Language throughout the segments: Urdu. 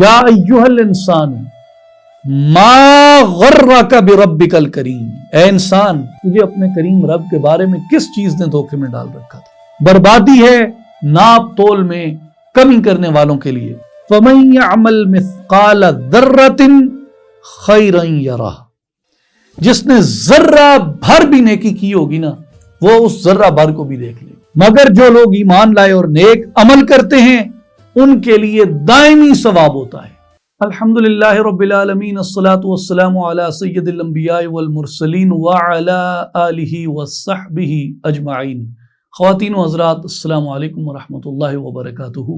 یا ایھا الانسان ما غرک بربک الکریم، اے انسان تجھے اپنے کریم رب کے بارے میں کس چیز نے دھوکے میں ڈال رکھا تھا؟ بربادی ہے ناپ تول میں کمی کرنے والوں کے لیے۔ فمن یعمل مثقال ذرۃ خیرا یرہ، جس نے ذرہ بھر بھی نیکی کی ہوگی نا وہ اس ذرہ بھر کو بھی دیکھ لے، مگر جو لوگ ایمان لائے اور نیک عمل کرتے ہیں ان کے لیے دائمی ثواب ہوتا ہے۔ الحمدللہ رب العالمین، الصلاۃ والسلام علی سید الانبیاء والمرسلین وعلی آلہ وصحبہ اجمعین۔ خواتین و حضرات، السلام علیکم ورحمۃ اللہ وبرکاتہ۔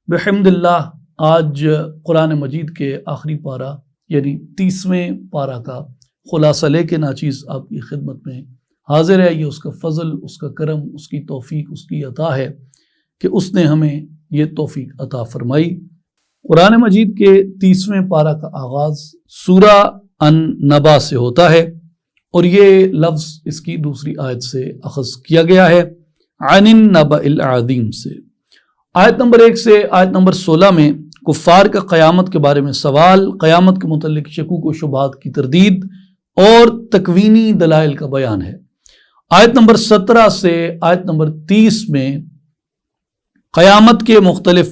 بحمد اللہ آج قرآن مجید کے آخری پارہ یعنی 30ویں پارہ کا خلاصہ لے کے ناچیز آپ کی خدمت میں حاضر ہے۔ یہ اس کا فضل، اس کا کرم، اس کی توفیق، اس کی عطا ہے کہ اس نے ہمیں یہ توفیق عطا فرمائی۔ قرآن مجید کے 30ویں پارہ کا آغاز سورہ النبا سے ہوتا ہے اور یہ لفظ اس کی دوسری آیت سے اخذ کیا گیا ہے، عن النبأ العظیم سے۔ آیت نمبر 1 سے آیت نمبر 16 میں کفار کا قیامت کے بارے میں سوال، قیامت کے متعلق شکوک و شبہات کی تردید اور تکوینی دلائل کا بیان ہے۔ آیت نمبر 17 سے آیت نمبر 30 میں قیامت کے مختلف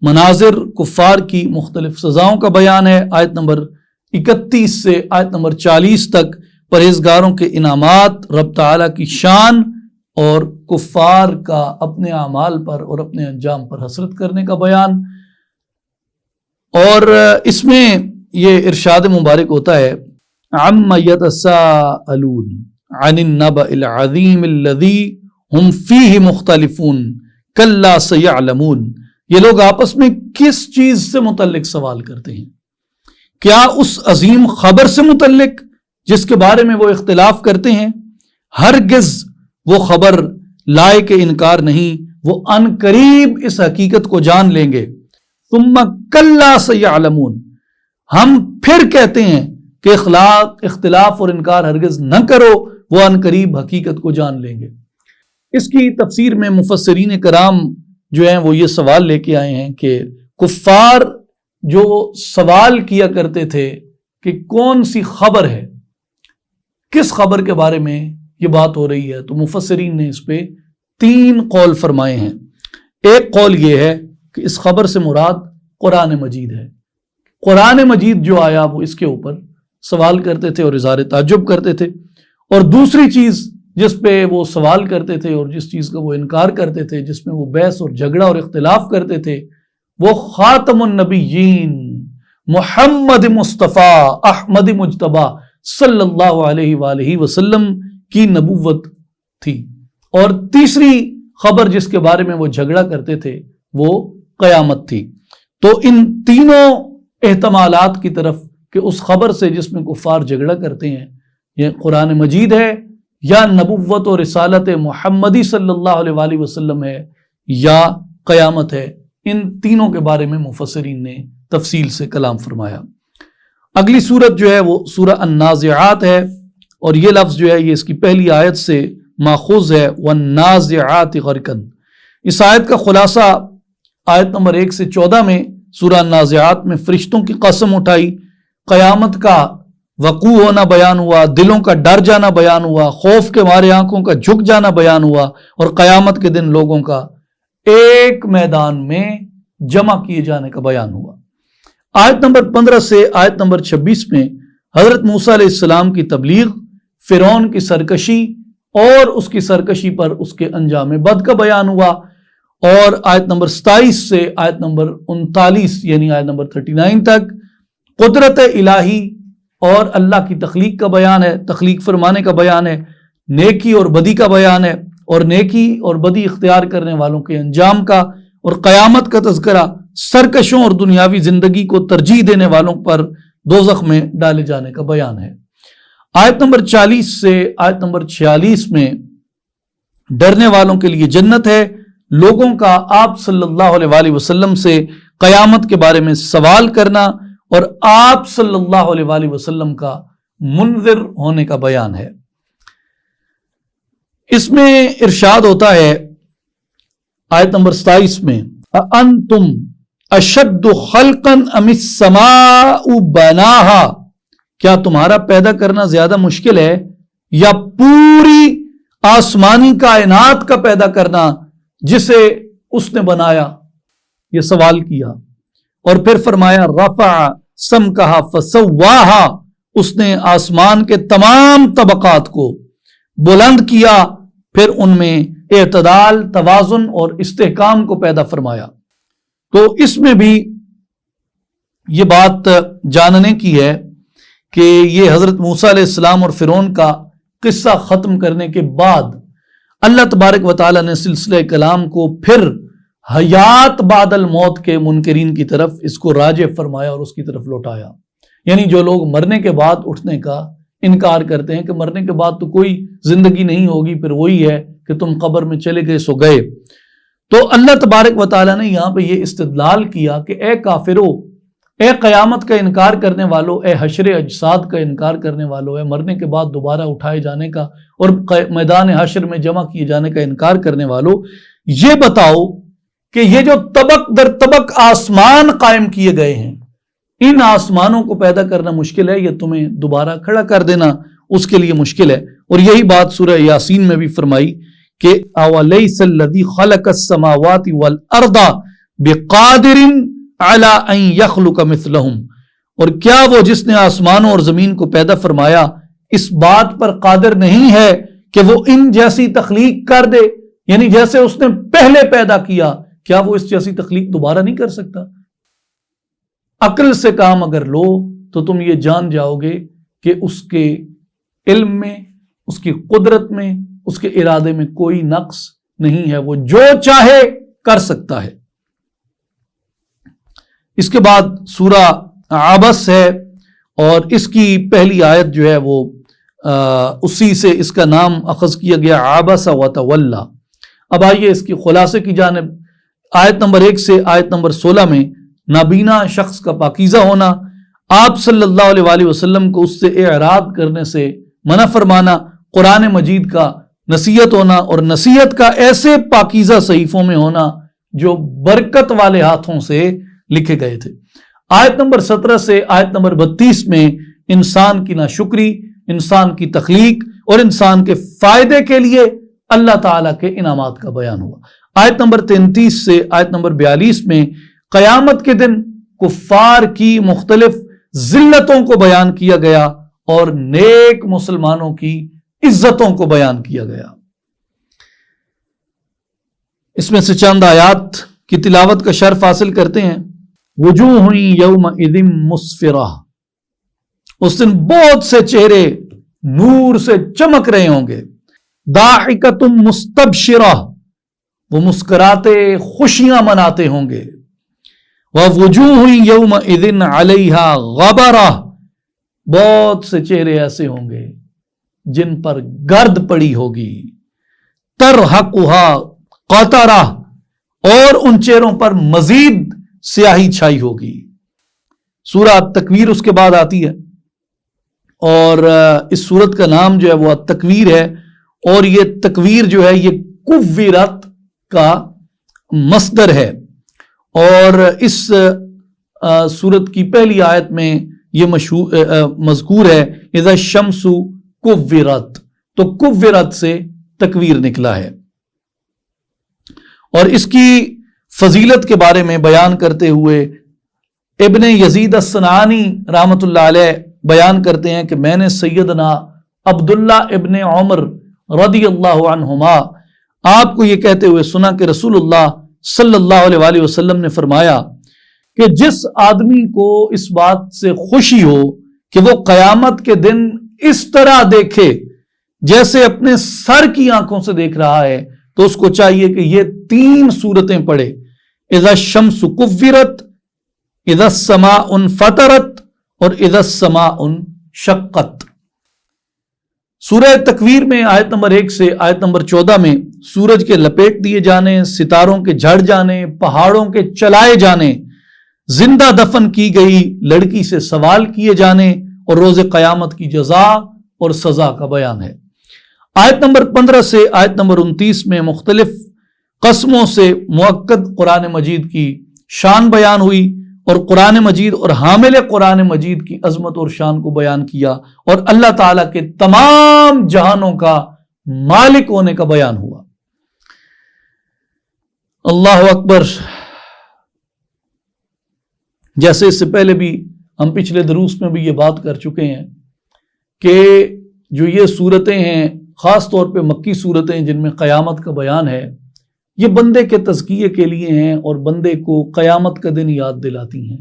مناظر، کفار کی مختلف سزاؤں کا بیان ہے۔ آیت نمبر 31 سے آیت نمبر 40 تک پرہیزگاروں کے انعامات، رب تعالیٰ کی شان اور کفار کا اپنے اعمال پر اور اپنے انجام پر حسرت کرنے کا بیان۔ اور اس میں یہ ارشاد مبارک ہوتا ہے، عَمَّ يَتَسَاءَلُونَ عَنِ النَّبَإِ الْعَظِيمِ الَّذِي هُمْ فِيهِ مُخْتَلِفُونَ كَلَّا سَيَعْلَمُونَ۔ یہ لوگ آپس میں کس چیز سے متعلق سوال کرتے ہیں؟ کیا اس عظیم خبر سے متعلق جس کے بارے میں وہ اختلاف کرتے ہیں؟ ہرگز وہ خبر لائق انکار نہیں، وہ ان قریب اس حقیقت کو جان لیں گے۔ ثم کلا سیعلمون، ہم پھر کہتے ہیں کہ اختلاف اور انکار ہرگز نہ کرو، وہ ان قریب حقیقت کو جان لیں گے۔ اس کی تفسیر میں مفسرین کرام جو ہیں وہ یہ سوال لے کے آئے ہیں کہ کفار جو سوال کیا کرتے تھے کہ کون سی خبر ہے، کس خبر کے بارے میں یہ بات ہو رہی ہے، تو مفسرین نے اس پہ 3 قول فرمائے ہیں۔ ایک قول یہ ہے کہ اس خبر سے مراد قرآن مجید ہے، قرآن مجید جو آیا وہ اس کے اوپر سوال کرتے تھے اور اظہار تعجب کرتے تھے۔ اور دوسری چیز جس پہ وہ سوال کرتے تھے اور جس چیز کا وہ انکار کرتے تھے، جس میں وہ بحث اور جھگڑا اور اختلاف کرتے تھے، وہ خاتم النبیین محمد مصطفیٰ احمد مجتبیٰ صلی اللہ علیہ وآلہ وسلم کی نبوت تھی۔ اور تیسری خبر جس کے بارے میں وہ جھگڑا کرتے تھے وہ قیامت تھی۔ تو ان تینوں احتمالات کی طرف کہ اس خبر سے جس میں کفار جھگڑا کرتے ہیں یہ قرآن مجید ہے یا نبوت و رسالت محمدی صلی اللہ علیہ وآلہ وسلم ہے یا قیامت ہے، ان تینوں کے بارے میں مفسرین نے تفصیل سے کلام فرمایا۔ اگلی سورت جو ہے وہ سورہ النازعات ہے اور یہ لفظ جو ہے یہ اس کی پہلی آیت سے ماخوذ ہے، وَالنَّازِعَاتِ غَرْقًا۔ اس آیت کا خلاصہ آیت نمبر 1 سے 14 میں سورہ النازعات میں فرشتوں کی قسم اٹھائی، قیامت کا وقوع ہونا بیان ہوا، دلوں کا ڈر جانا بیان ہوا، خوف کے مارے آنکھوں کا جھک جانا بیان ہوا اور قیامت کے دن لوگوں کا ایک میدان میں جمع کیے جانے کا بیان ہوا۔ آیت نمبر 15 سے آیت نمبر 26 میں حضرت موسیٰ علیہ السلام کی تبلیغ، فرعون کی سرکشی اور اس کی سرکشی پر اس کے انجام بد کا بیان ہوا۔ اور آیت نمبر 27 سے آیت نمبر 39 یعنی آیت نمبر 39 تک قدرت الہی اور اللہ کی تخلیق کا بیان ہے، تخلیق فرمانے کا بیان ہے، نیکی اور بدی کا بیان ہے اور نیکی اور بدی اختیار کرنے والوں کے انجام کا، اور قیامت کا تذکرہ، سرکشوں اور دنیاوی زندگی کو ترجیح دینے والوں پر دوزخ میں ڈالے جانے کا بیان ہے۔ آیت نمبر 40 سے آیت نمبر 46 میں ڈرنے والوں کے لیے جنت ہے، لوگوں کا آپ صلی اللہ علیہ وآلہ وسلم سے قیامت کے بارے میں سوال کرنا اور آپ صلی اللہ علیہ وآلہ وسلم کا منذر ہونے کا بیان ہے۔ اس میں ارشاد ہوتا ہے آیت نمبر 27 میں، أَأَنْتُمْ اشد خلقا ام السماء بناہا، کیا تمہارا پیدا کرنا زیادہ مشکل ہے یا پوری آسمانی کائنات کا پیدا کرنا جسے اس نے بنایا؟ یہ سوال کیا، اور پھر فرمایا رفع سمکہا فسواہا، اس نے آسمان کے تمام طبقات کو بلند کیا، پھر ان میں اعتدال، توازن اور استحکام کو پیدا فرمایا۔ تو اس میں بھی یہ بات جاننے کی ہے کہ یہ حضرت موسیٰ علیہ السلام اور فرعون کا قصہ ختم کرنے کے بعد اللہ تبارک و تعالیٰ نے سلسلہ کلام کو پھر حیات بعد الموت کے منکرین کی طرف اس کو راجع فرمایا اور اس کی طرف لوٹایا۔ یعنی جو لوگ مرنے کے بعد اٹھنے کا انکار کرتے ہیں کہ مرنے کے بعد تو کوئی زندگی نہیں ہوگی، پھر وہی ہے کہ تم قبر میں چلے گئے سو گئے، تو اللہ تبارک و تعالیٰ نے یہاں پہ یہ استدلال کیا کہ اے کافرو، اے قیامت کا انکار کرنے والو، اے حشر اجساد کا انکار کرنے والو، اے مرنے کے بعد دوبارہ اٹھائے جانے کا اور میدان حشر میں جمع کیے جانے کا انکار کرنے والو، یہ بتاؤ کہ یہ جو طبق در طبق آسمان قائم کیے گئے ہیں، ان آسمانوں کو پیدا کرنا مشکل ہے یا تمہیں دوبارہ کھڑا کر دینا اس کے لیے مشکل ہے؟ اور یہی بات سورہ یاسین میں بھی فرمائی کہ اَوَلَيْسَ الَّذِي خَلَقَ السَّمَاوَاتِ وَالْأَرْضَ بِقَادِرٍ عَلَىٰ أَن يَخْلُقَ مِثْلَهُمْ، اور کیا وہ جس نے آسمانوں اور زمین کو پیدا فرمایا اس بات پر قادر نہیں ہے کہ وہ ان جیسی تخلیق کر دے؟ یعنی جیسے اس نے پہلے پیدا کیا، کیا وہ اس جیسی تخلیق دوبارہ نہیں کر سکتا؟ عقل سے کام اگر لو تو تم یہ جان جاؤ گے کہ اس کے علم میں، اس کی قدرت میں، اس کے ارادے میں کوئی نقص نہیں ہے، وہ جو چاہے کر سکتا ہے۔ اس کے بعد سورہ عبس ہے، اور اس کی پہلی آیت جو ہے وہ اسی سے اس کا نام اخذ کیا گیا، عبس وتولی۔ اب آئیے اس کی خلاصے کی جانب۔ آیت نمبر 1 سے آیت نمبر 16 میں نابینا شخص کا پاکیزہ ہونا، آپ صلی اللہ علیہ وآلہ وسلم کو اس سے اعراض کرنے سے منع فرمانا، قرآن مجید کا نصیحت ہونا، اور نصیحت کا ایسے پاکیزہ صحیفوں میں ہونا جو برکت والے ہاتھوں سے لکھے گئے تھے۔ آیت نمبر 17 سے آیت نمبر 32 میں انسان کی ناشکری، انسان کی تخلیق اور انسان کے فائدے کے لیے اللہ تعالیٰ کے انعامات کا بیان ہوا۔ آیت نمبر 33 سے آیت نمبر 42 میں قیامت کے دن کفار کی مختلف ذلتوں کو بیان کیا گیا اور نیک مسلمانوں کی عزتوں کو بیان کیا گیا۔ اس میں سے چند آیات کی تلاوت کا شرف حاصل کرتے ہیں۔ وجوہ یومئذ مسفرہ، اس دن بہت سے چہرے نور سے چمک رہے ہوں گے۔ ضاحکۃ مستبشرہ، وہ مسکراتے خوشیاں مناتے ہوں گے۔ ووجوہ یومئذ علیہا غبرہ، بہت سے چہرے ایسے ہوں گے جن پر گرد پڑی ہوگی۔ ترہقھا قطرہ، اور ان چہروں پر مزید سیاہی چھائی ہوگی۔ سورہ تکویر اس کے بعد آتی ہے، اور اس سورت کا نام جو ہے وہ تکویر ہے، اور یہ تکویر جو ہے یہ کوّرت کا مصدر ہے، اور اس سورت کی پہلی آیت میں یہ مذکور ہے اذا الشمس کوّرت، تو کوّرت سے تکویر نکلا ہے۔ اور اس کی فضیلت کے بارے میں بیان کرتے ہوئے ابن یزید الصنعانی رحمۃ اللہ علیہ بیان کرتے ہیں کہ میں نے سیدنا عبداللہ ابن عمر رضی اللہ عنہما آپ کو یہ کہتے ہوئے سنا کہ رسول اللہ صلی اللہ علیہ وآلہ وسلم نے فرمایا کہ جس آدمی کو اس بات سے خوشی ہو کہ وہ قیامت کے دن اس طرح دیکھے جیسے اپنے سر کی آنکھوں سے دیکھ رہا ہے، تو اس کو چاہیے کہ یہ 3 سورتیں پڑھے، اذا الشمس کوّرت، اذا السماء انفطرت، اور اذا السماء انشقت۔ سورہ تکویر میں آیت نمبر 1 سے آیت نمبر 14 میں سورج کے لپیٹ دیے جانے، ستاروں کے جھڑ جانے، پہاڑوں کے چلائے جانے، زندہ دفن کی گئی لڑکی سے سوال کیے جانے اور روز قیامت کی جزا اور سزا کا بیان ہے۔ آیت نمبر 15 سے آیت نمبر 29 میں مختلف قسموں سے مؤکد قرآن مجید کی شان بیان ہوئی اور قرآن مجید اور حامل قرآن مجید کی عظمت اور شان کو بیان کیا اور اللہ تعالیٰ کے تمام جہانوں کا مالک ہونے کا بیان ہوا۔ اللہ اکبر۔ جیسے اس سے پہلے بھی ہم پچھلے دروس میں بھی یہ بات کر چکے ہیں کہ جو یہ صورتیں ہیں، خاص طور پہ مکی صورتیں جن میں قیامت کا بیان ہے، یہ بندے کے تزکیے کے لیے ہیں اور بندے کو قیامت کا دن یاد دلاتی ہیں۔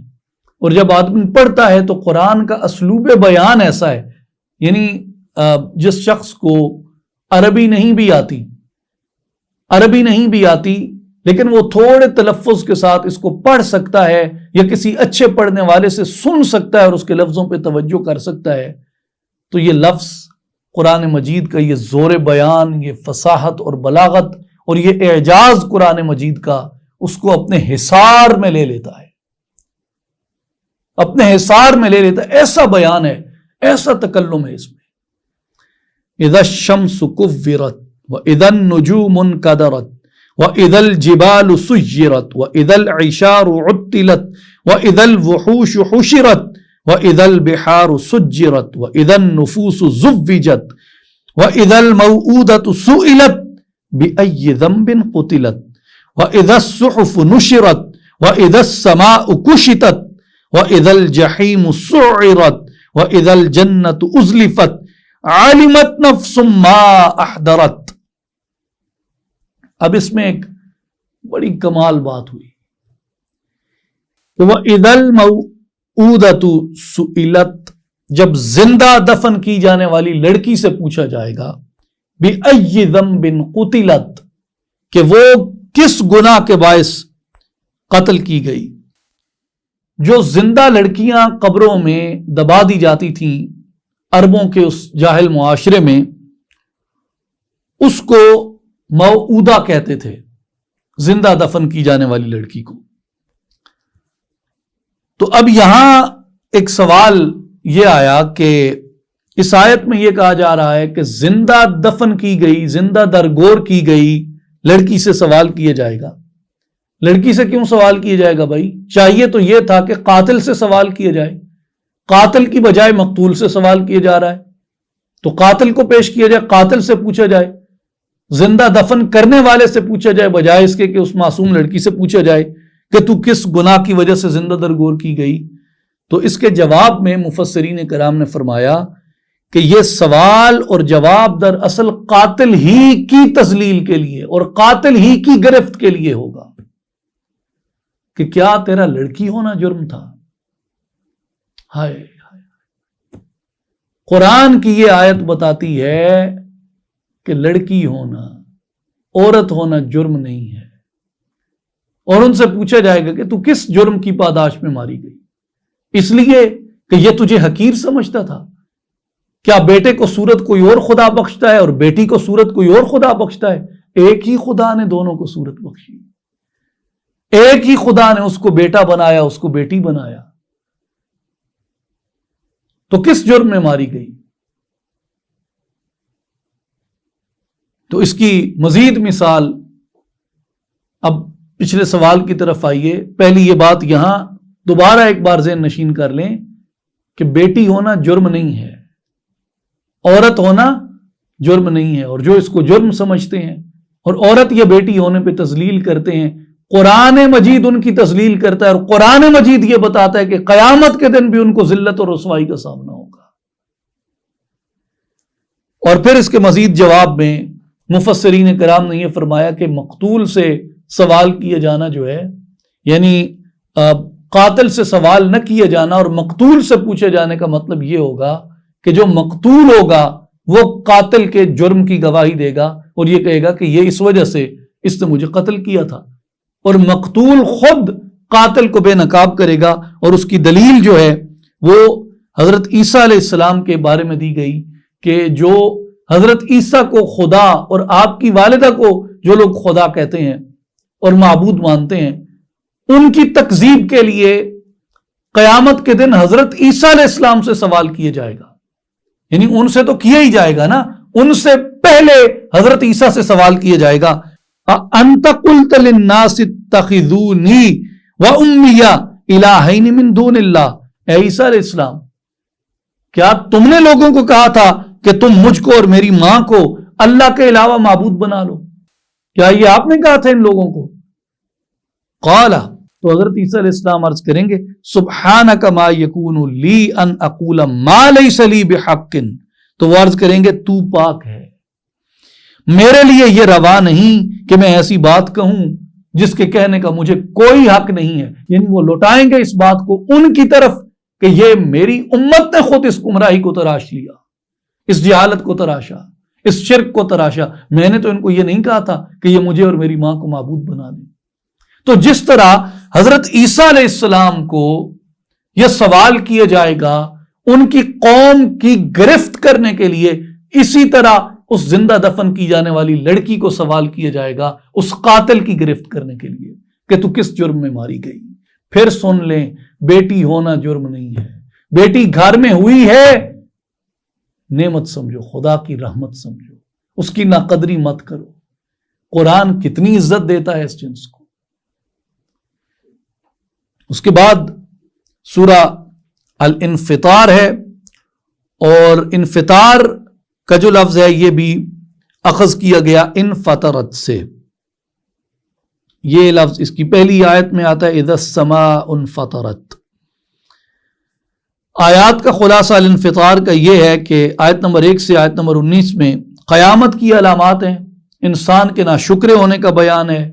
اور جب آدمی پڑھتا ہے تو قرآن کا اسلوب بیان ایسا ہے، یعنی جس شخص کو عربی نہیں بھی آتی لیکن وہ تھوڑے تلفظ کے ساتھ اس کو پڑھ سکتا ہے یا کسی اچھے پڑھنے والے سے سن سکتا ہے اور اس کے لفظوں پہ توجہ کر سکتا ہے، تو یہ لفظ قرآن مجید کا یہ زور بیان، یہ فصاحت اور بلاغت اور یہ اعجاز قرآن مجید کا اس کو اپنے حصار میں لے لیتا ہے، اپنے حصار میں لے لیتا ہے۔ ایسا بیان ہے، ایسا تکلم ہے اس میں۔ اذا الشمس كورت واذا النجوم انكدرت واذا الجبال سيرت واذا العشار عطلت واذا الوحوش حشرت واذا البحار سجرت واذا النفوس زوجت واذا الموءودة سئلت بأي ذنب قتلت واذا الصحف نشرت واذا السماء كشطت واذا الجحيم سعرت واذا الجنة أزلفت علمت نفس ما احضرت۔ اب اس میں ایک بڑی کمال بات ہوئی، وَإِذَا الْمَوْءُودَةُ سُئِلَتْ، جب زندہ دفن کی جانے والی لڑکی سے پوچھا جائے گا بِأَيِّ ذَنْبٍ قُتِلَتْ، کہ وہ کس گناہ کے باعث قتل کی گئی۔ جو زندہ لڑکیاں قبروں میں دبا دی جاتی تھیں عربوں کے اس جاہل معاشرے میں، اس کو موعودہ کہتے تھے، زندہ دفن کی جانے والی لڑکی کو۔ تو اب یہاں ایک سوال یہ آیا کہ اس آیت میں یہ کہا جا رہا ہے کہ زندہ دفن کی گئی، زندہ درگور کی گئی لڑکی سے سوال کیا جائے گا۔ لڑکی سے کیوں سوال کیا جائے گا بھائی؟ چاہیے تو یہ تھا کہ قاتل سے سوال کیا جائے، قاتل کی بجائے مقتول سے سوال کیا جا رہا ہے، تو قاتل کو پیش کیا جائے، قاتل سے پوچھا جائے، زندہ دفن کرنے والے سے پوچھا جائے بجائے اس کے کہ اس معصوم لڑکی سے پوچھا جائے کہ تو کس گناہ کی وجہ سے زندہ درگور کی گئی۔ تو اس کے جواب میں مفسرین کرام نے فرمایا کہ یہ سوال اور جواب در اصل قاتل ہی کی تذلیل کے لیے اور قاتل ہی کی گرفت کے لیے ہوگا کہ کیا تیرا لڑکی ہونا جرم تھا؟ ہائے قرآن کی یہ آیت بتاتی ہے کہ لڑکی ہونا، عورت ہونا جرم نہیں ہے، اور ان سے پوچھا جائے گا کہ تو کس جرم کی پاداش میں ماری گئی؟ اس لیے کہ یہ تجھے حقیر سمجھتا تھا؟ کیا بیٹے کو صورت کوئی اور خدا بخشتا ہے اور بیٹی کو صورت کوئی اور خدا بخشتا ہے؟ ایک ہی خدا نے دونوں کو صورت بخشی، ایک ہی خدا نے اس کو بیٹا بنایا، اس کو بیٹی بنایا، تو کس جرم میں ماری گئی؟ تو اس کی مزید مثال، اب پچھلے سوال کی طرف آئیے۔ پہلی یہ بات یہاں دوبارہ ایک بار ذہن نشین کر لیں کہ بیٹی ہونا جرم نہیں ہے، عورت ہونا جرم نہیں ہے، اور جو اس کو جرم سمجھتے ہیں اور عورت یا بیٹی ہونے پہ تذلیل کرتے ہیں، قرآن مجید ان کی تذلیل کرتا ہے، اور قرآن مجید یہ بتاتا ہے کہ قیامت کے دن بھی ان کو ذلت اور رسوائی کا سامنا ہوگا۔ اور پھر اس کے مزید جواب میں مفسرین کرام نے یہ فرمایا کہ مقتول سے سوال کیا جانا جو ہے، یعنی قاتل سے سوال نہ کیا جانا اور مقتول سے پوچھے جانے کا مطلب یہ ہوگا کہ جو مقتول ہوگا وہ قاتل کے جرم کی گواہی دے گا اور یہ کہے گا کہ یہ اس وجہ سے اس نے مجھے قتل کیا تھا، اور مقتول خود قاتل کو بے نقاب کرے گا، اور اس کی دلیل جو ہے وہ حضرت عیسیٰ علیہ السلام کے بارے میں دی گئی کہ جو حضرت عیسیٰ کو خدا اور آپ کی والدہ کو جو لوگ خدا کہتے ہیں اور معبود مانتے ہیں، ان کی تکذیب کے لیے قیامت کے دن حضرت عیسیٰ علیہ السلام سے سوال کیا جائے گا، یعنی ان سے تو کیا ہی جائے گا نا، ان سے پہلے حضرت عیسیٰ سے سوال کیا جائے گا۔ انت قلت للناس اتخذونی وَأُمِّيَ إِلَٰهَيْنِ مِن دُونِ اللَّهِ، اے عیسیٰ علیہ السلام، کیا تم نے لوگوں کو کہا تھا کہ تم مجھ کو اور میری ماں کو اللہ کے علاوہ معبود بنا لو؟ کیا یہ آپ نے کہا تھا ان لوگوں کو؟ قال، تو حضرت عیسیٰ علیہ السلام عرض کریں گے سبحانک ما یکون لی ان اقول ما لیس لی بحق، تو وہ عرض کریں گے تو پاک ہے، میرے لیے یہ روا نہیں کہ میں ایسی بات کہوں جس کے کہنے کا مجھے کوئی حق نہیں ہے۔ یعنی وہ لوٹائیں گے اس بات کو ان کی طرف کہ یہ میری امت نے خود اس گمراہی کو تراش لیا، اس جہالت کو تراشا، اس شرک کو تراشا، میں نے تو ان کو یہ نہیں کہا تھا کہ یہ مجھے اور میری ماں کو معبود بنا دیں۔ تو جس طرح حضرت عیسیٰ علیہ السلام کو یہ سوال کیا جائے گا ان کی قوم کی گرفت کرنے کے لیے، اسی طرح اس زندہ دفن کی جانے والی لڑکی کو سوال کیا جائے گا اس قاتل کی گرفت کرنے کے لیے کہ تو کس جرم میں ماری گئی۔ پھر سن لیں، بیٹی ہونا جرم نہیں ہے، بیٹی گھر میں ہوئی ہے نعمت سمجھو، خدا کی رحمت سمجھو، اس کی ناقدری مت کرو۔ قرآن کتنی عزت دیتا ہے اس جنس کو۔ اس کے بعد سورہ الانفطار ہے، اور انفطار کا جو لفظ ہے یہ بھی اخذ کیا گیا انفطرت سے۔ یہ لفظ اس کی پہلی آیت میں آتا ہے اذا السماء انفطرت۔ آیات کا خلاصہ الانفطار کا یہ ہے کہ آیت نمبر 1 سے آیت نمبر 19 میں قیامت کی علامات ہیں، انسان کے ناشکرے ہونے کا بیان ہے،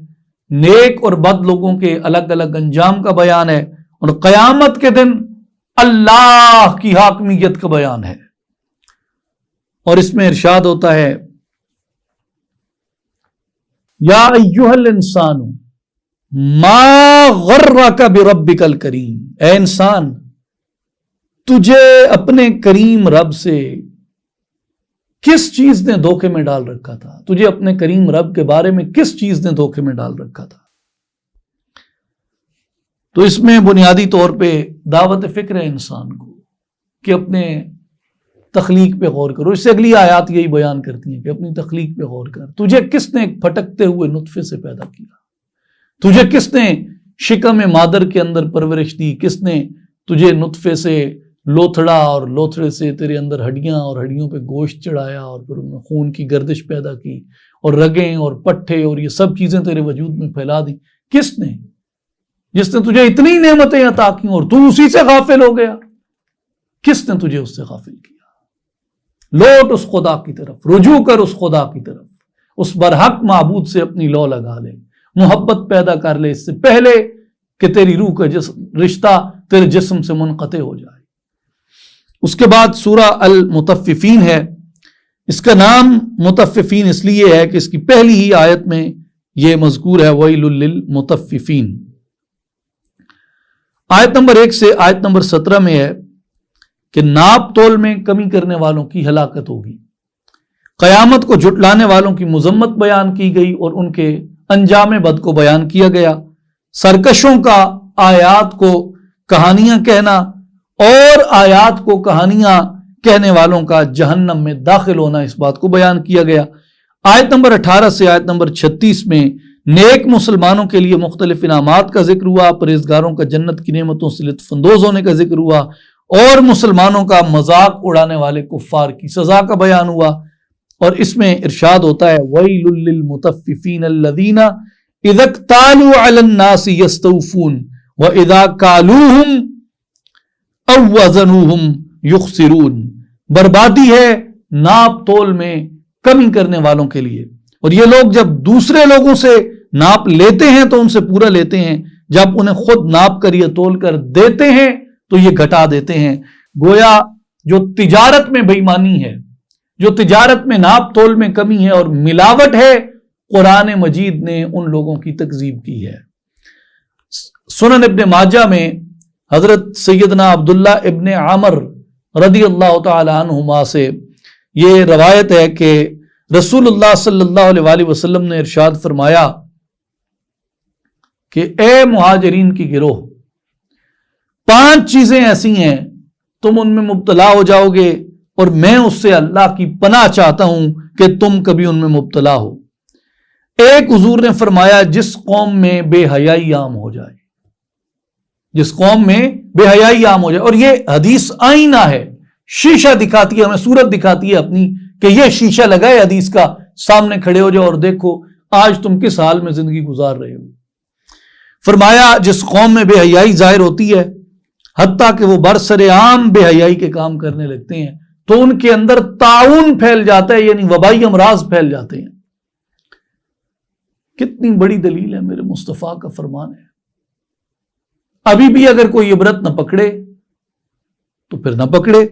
نیک اور بد لوگوں کے الگ الگ انجام کا بیان ہے، اور قیامت کے دن اللہ کی حاکمیت کا بیان ہے۔ اور اس میں ارشاد ہوتا ہے یا ایھا الانسان ما غرک بربک الکریم، اے انسان تجھے اپنے کریم رب سے کس چیز نے دھوکے میں ڈال رکھا تھا، تجھے اپنے کریم رب کے بارے میں کس چیز نے دھوکے میں ڈال رکھا تھا۔ تو اس میں بنیادی طور پہ دعوت فکر ہے انسان کو کہ اپنے تخلیق پہ غور کرو۔ اس سے اگلی آیات یہی بیان کرتی ہیں کہ اپنی تخلیق پہ غور کر، تجھے کس نے ایک پھٹکتے ہوئے نطفے سے پیدا کیا، تجھے کس نے شکم مادر کے اندر پرورش دی، کس نے تجھے نطفے سے لوتھڑا اور لوتھڑے سے تیرے اندر ہڈیاں اور ہڈیوں پہ گوشت چڑھایا اور پھر ان میں خون کی گردش پیدا کی اور رگیں اور پٹھے اور یہ سب چیزیں تیرے وجود میں پھیلا دی، کس نے؟ جس نے تجھے اتنی نعمتیں عطا کی اور تو اسی سے غافل ہو گیا، کس نے تجھے اس سے غافل کیا؟ لوٹ اس خدا کی طرف، رجوع کر اس خدا کی طرف، اس برحق معبود سے اپنی لو لگا لے، محبت پیدا کر لے اس سے پہلے کہ تیری روح کا رشتہ تیرے جسم سے منقطع ہو جائے۔ اس کے بعد سورہ المطففین ہے، اس کا نام مطففین اس لیے ہے کہ اس کی پہلی ہی آیت میں یہ مذکور ہے ویل للمطففین۔ آیت نمبر 1 سے آیت نمبر 17 میں ہے کہ ناپ تول میں کمی کرنے والوں کی ہلاکت ہوگی، قیامت کو جھٹلانے والوں کی مذمت بیان کی گئی اور ان کے انجام بد کو بیان کیا گیا، سرکشوں کا آیات کو کہانیاں کہنا اور آیات کو کہانیاں کہنے والوں کا جہنم میں داخل ہونا، اس بات کو بیان کیا گیا۔ آیت نمبر 18 سے آیت نمبر 36 میں نیک مسلمانوں کے لیے مختلف انعامات کا ذکر ہوا، پرہیزگاروں کا جنت کی نعمتوں سے لطف اندوز ہونے کا ذکر ہوا، اور مسلمانوں کا مذاق اڑانے والے کفار کی سزا کا بیان ہوا۔ اور اس میں ارشاد ہوتا ہے وَيْلٌ لِّلْمُطَفِّفِينَ الَّذِينَ إِذَا اكْتَالُوا عَلَى النَّاسِ يَسْتَوْفُونَ وَإِذَا كَالُوهُمْ أَوْ وَّزَنُوهُمْ يُخْسِرُونَ، بربادی ہے ناپ تول میں کمی کرنے والوں کے لیے، اور یہ لوگ جب دوسرے لوگوں سے ناپ لیتے ہیں تو ان سے پورا لیتے ہیں، جب انہیں خود ناپ کر یا تول کر دیتے ہیں تو یہ گھٹا دیتے ہیں۔ گویا جو تجارت میں بے ایمانی ہے، جو تجارت میں ناپ تول میں کمی ہے اور ملاوٹ ہے، قرآن مجید نے ان لوگوں کی تکذیب کی ہے۔ سنن ابن ماجہ میں حضرت سیدنا عبداللہ ابن عامر رضی اللہ تعالی عنہما سے یہ روایت ہے کہ رسول اللہ صلی اللہ علیہ وآلہ وسلم نے ارشاد فرمایا کہ اے مہاجرین کی گروہ، 5 چیزیں ایسی ہیں تم ان میں مبتلا ہو جاؤ گے اور میں اس سے اللہ کی پناہ چاہتا ہوں کہ تم کبھی ان میں مبتلا ہو۔ ایک حضور نے فرمایا جس قوم میں بے حیائی عام ہو جائے، جس قوم میں بے حیائی عام ہو جائے. اور یہ حدیث آئینہ ہے, شیشہ دکھاتی ہے ہمیں, صورت دکھاتی ہے اپنی کہ یہ شیشہ لگا ہے حدیث کا, سامنے کھڑے ہو جاؤ اور دیکھو آج تم کس حال میں زندگی گزار رہے ہو. فرمایا جس قوم میں بے حیائی ظاہر ہوتی ہے حتیٰ کہ وہ برسر عام بے حیائی کے کام کرنے لگتے ہیں تو ان کے اندر طاعون پھیل جاتا ہے, یعنی وبائی امراض پھیل جاتے ہیں. کتنی بڑی دلیل ہے, میرے مصطفیٰ کا فرمان ہے. ابھی بھی اگر کوئی عبرت نہ پکڑے تو پھر نہ پکڑے.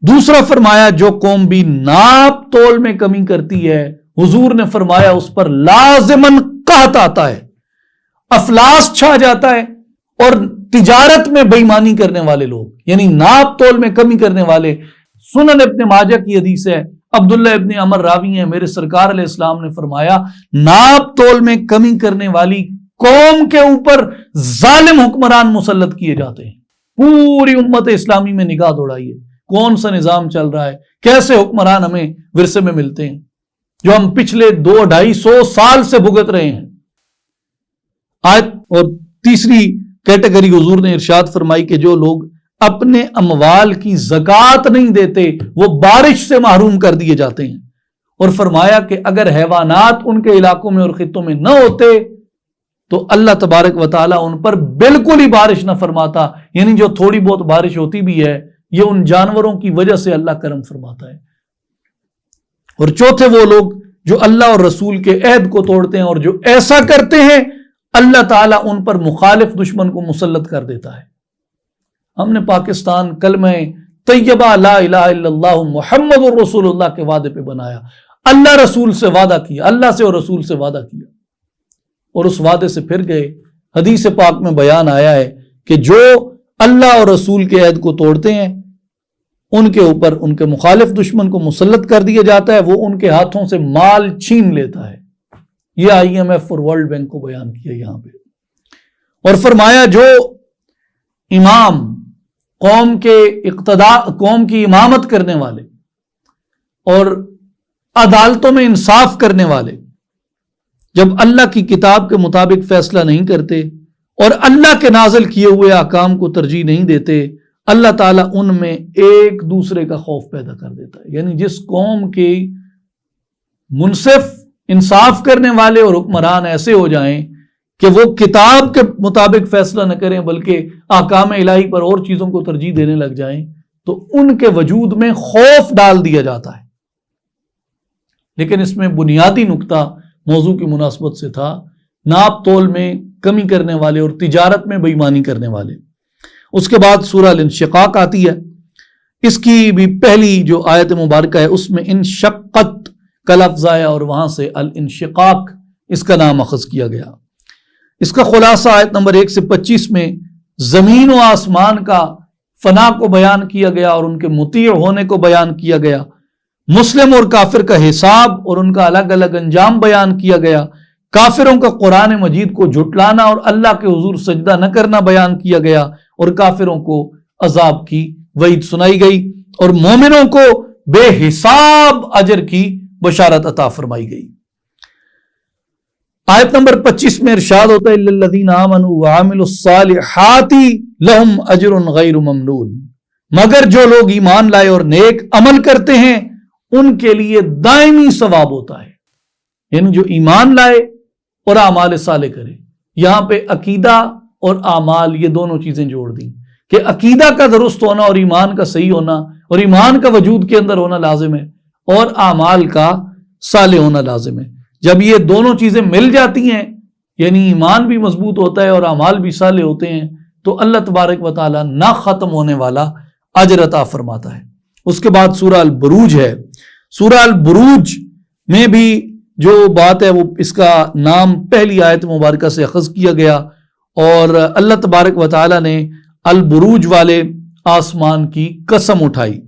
دوسرا فرمایا جو قوم بھی ناپ تول میں کمی کرتی ہے, حضور نے فرمایا اس پر لازماً قحط آتا ہے, افلاس چھا جاتا ہے. اور تجارت میں بے ایمانی کرنے والے لوگ, یعنی ناپ تول میں کمی کرنے والے. سنن ابن ماجہ کی حدیث ہے, عبداللہ ابن عمر راوی ہیں, میرے سرکار علیہ السلام نے فرمایا ناپ تول میں کمی کرنے والی قوم کے اوپر ظالم حکمران مسلط کیے جاتے ہیں. پوری امت اسلامی میں نگاہ دوڑائیے, کون سا نظام چل رہا ہے, کیسے حکمران ہمیں ورثے میں ملتے ہیں جو ہم پچھلے 200-250 سال سے بھگت رہے ہیں. اور تیسری کیٹیگری حضور نے ارشاد فرمائی کہ جو لوگ اپنے اموال کی زکوٰۃ نہیں دیتے وہ بارش سے محروم کر دیے جاتے ہیں. اور فرمایا کہ اگر حیوانات ان کے علاقوں میں اور خطوں میں نہ ہوتے تو اللہ تبارک و تعالیٰ ان پر بالکل ہی بارش نہ فرماتا, یعنی جو تھوڑی بہت بارش ہوتی بھی ہے یہ ان جانوروں کی وجہ سے اللہ کرم فرماتا ہے. اور چوتھے وہ لوگ جو اللہ اور رسول کے عہد کو توڑتے ہیں, اور جو ایسا کرتے ہیں اللہ تعالیٰ ان پر مخالف دشمن کو مسلط کر دیتا ہے. ہم نے پاکستان کلمہ طیبہ لا الہ الا اللہ محمد الرسول اللہ کے وعدے پہ بنایا, اللہ رسول سے وعدہ کیا, اللہ سے اور رسول سے وعدہ کیا اور اس وعدے سے پھر گئے. حدیث پاک میں بیان آیا ہے کہ جو اللہ اور رسول کے عہد کو توڑتے ہیں ان کے اوپر ان کے مخالف دشمن کو مسلط کر دیا جاتا ہے, وہ ان کے ہاتھوں سے مال چھین لیتا ہے. یہ IMF اور ورلڈ بینک کو بیان کیا یہاں پہ. اور فرمایا جو امام قوم کے قوم کی امامت کرنے والے اور عدالتوں میں انصاف کرنے والے جب اللہ کی کتاب کے مطابق فیصلہ نہیں کرتے اور اللہ کے نازل کیے ہوئے احکام کو ترجیح نہیں دیتے, اللہ تعالیٰ ان میں ایک دوسرے کا خوف پیدا کر دیتا ہے. یعنی جس قوم کے منصف انصاف کرنے والے اور حکمران ایسے ہو جائیں کہ وہ کتاب کے مطابق فیصلہ نہ کریں بلکہ احکام الہی پر اور چیزوں کو ترجیح دینے لگ جائیں, تو ان کے وجود میں خوف ڈال دیا جاتا ہے. لیکن اس میں بنیادی نقطہ موضوع کی مناسبت سے تھا, ناپ تول میں کمی کرنے والے اور تجارت میں بے ایمانی کرنے والے. اس کے بعد سورہ الانشقاق آتی ہے. اس کی بھی پہلی جو آیت مبارکہ ہے اس میں انشقت کا لفظ آیا اور وہاں سے الانشقاق اس کا نام اخذ کیا گیا. اس کا خلاصہ آیت نمبر 1 سے 25 میں زمین و آسمان کا فنا کو بیان کیا گیا اور ان کے مطیع ہونے کو بیان کیا گیا. مسلم اور کافر کا حساب اور ان کا الگ الگ انجام بیان کیا گیا. کافروں کا قرآن مجید کو جھٹلانا اور اللہ کے حضور سجدہ نہ کرنا بیان کیا گیا, اور کافروں کو عذاب کی وعید سنائی گئی, اور مومنوں کو بے حساب اجر کی بشارت عطا فرمائی گئی. آیت نمبر 25 میں ارشاد ہوتا ہے الا الذین آمنوا وعملوا الصالحات لهم اجر غیر ممنون, مگر جو لوگ ایمان لائے اور نیک عمل کرتے ہیں ان کے لیے دائمی ثواب ہوتا ہے. یعنی جو ایمان لائے اور اعمال صالح کرے. یہاں پہ عقیدہ اور اعمال یہ دونوں چیزیں جوڑ دیں کہ عقیدہ کا درست ہونا اور ایمان کا صحیح ہونا اور ایمان کا وجود کے اندر ہونا لازم ہے اور اعمال کا صالح ہونا لازم ہے. جب یہ دونوں چیزیں مل جاتی ہیں یعنی ایمان بھی مضبوط ہوتا ہے اور اعمال بھی صالح ہوتے ہیں تو اللہ تبارک و تعالی نہ ختم ہونے والا اجر عطا فرماتا ہے. اس کے بعد سورہ البروج ہے. سورہ البروج میں بھی جو بات ہے وہ اس کا نام پہلی آیت مبارکہ سے اخذ کیا گیا اور اللہ تبارک و تعالی نے البروج والے آسمان کی قسم اٹھائی.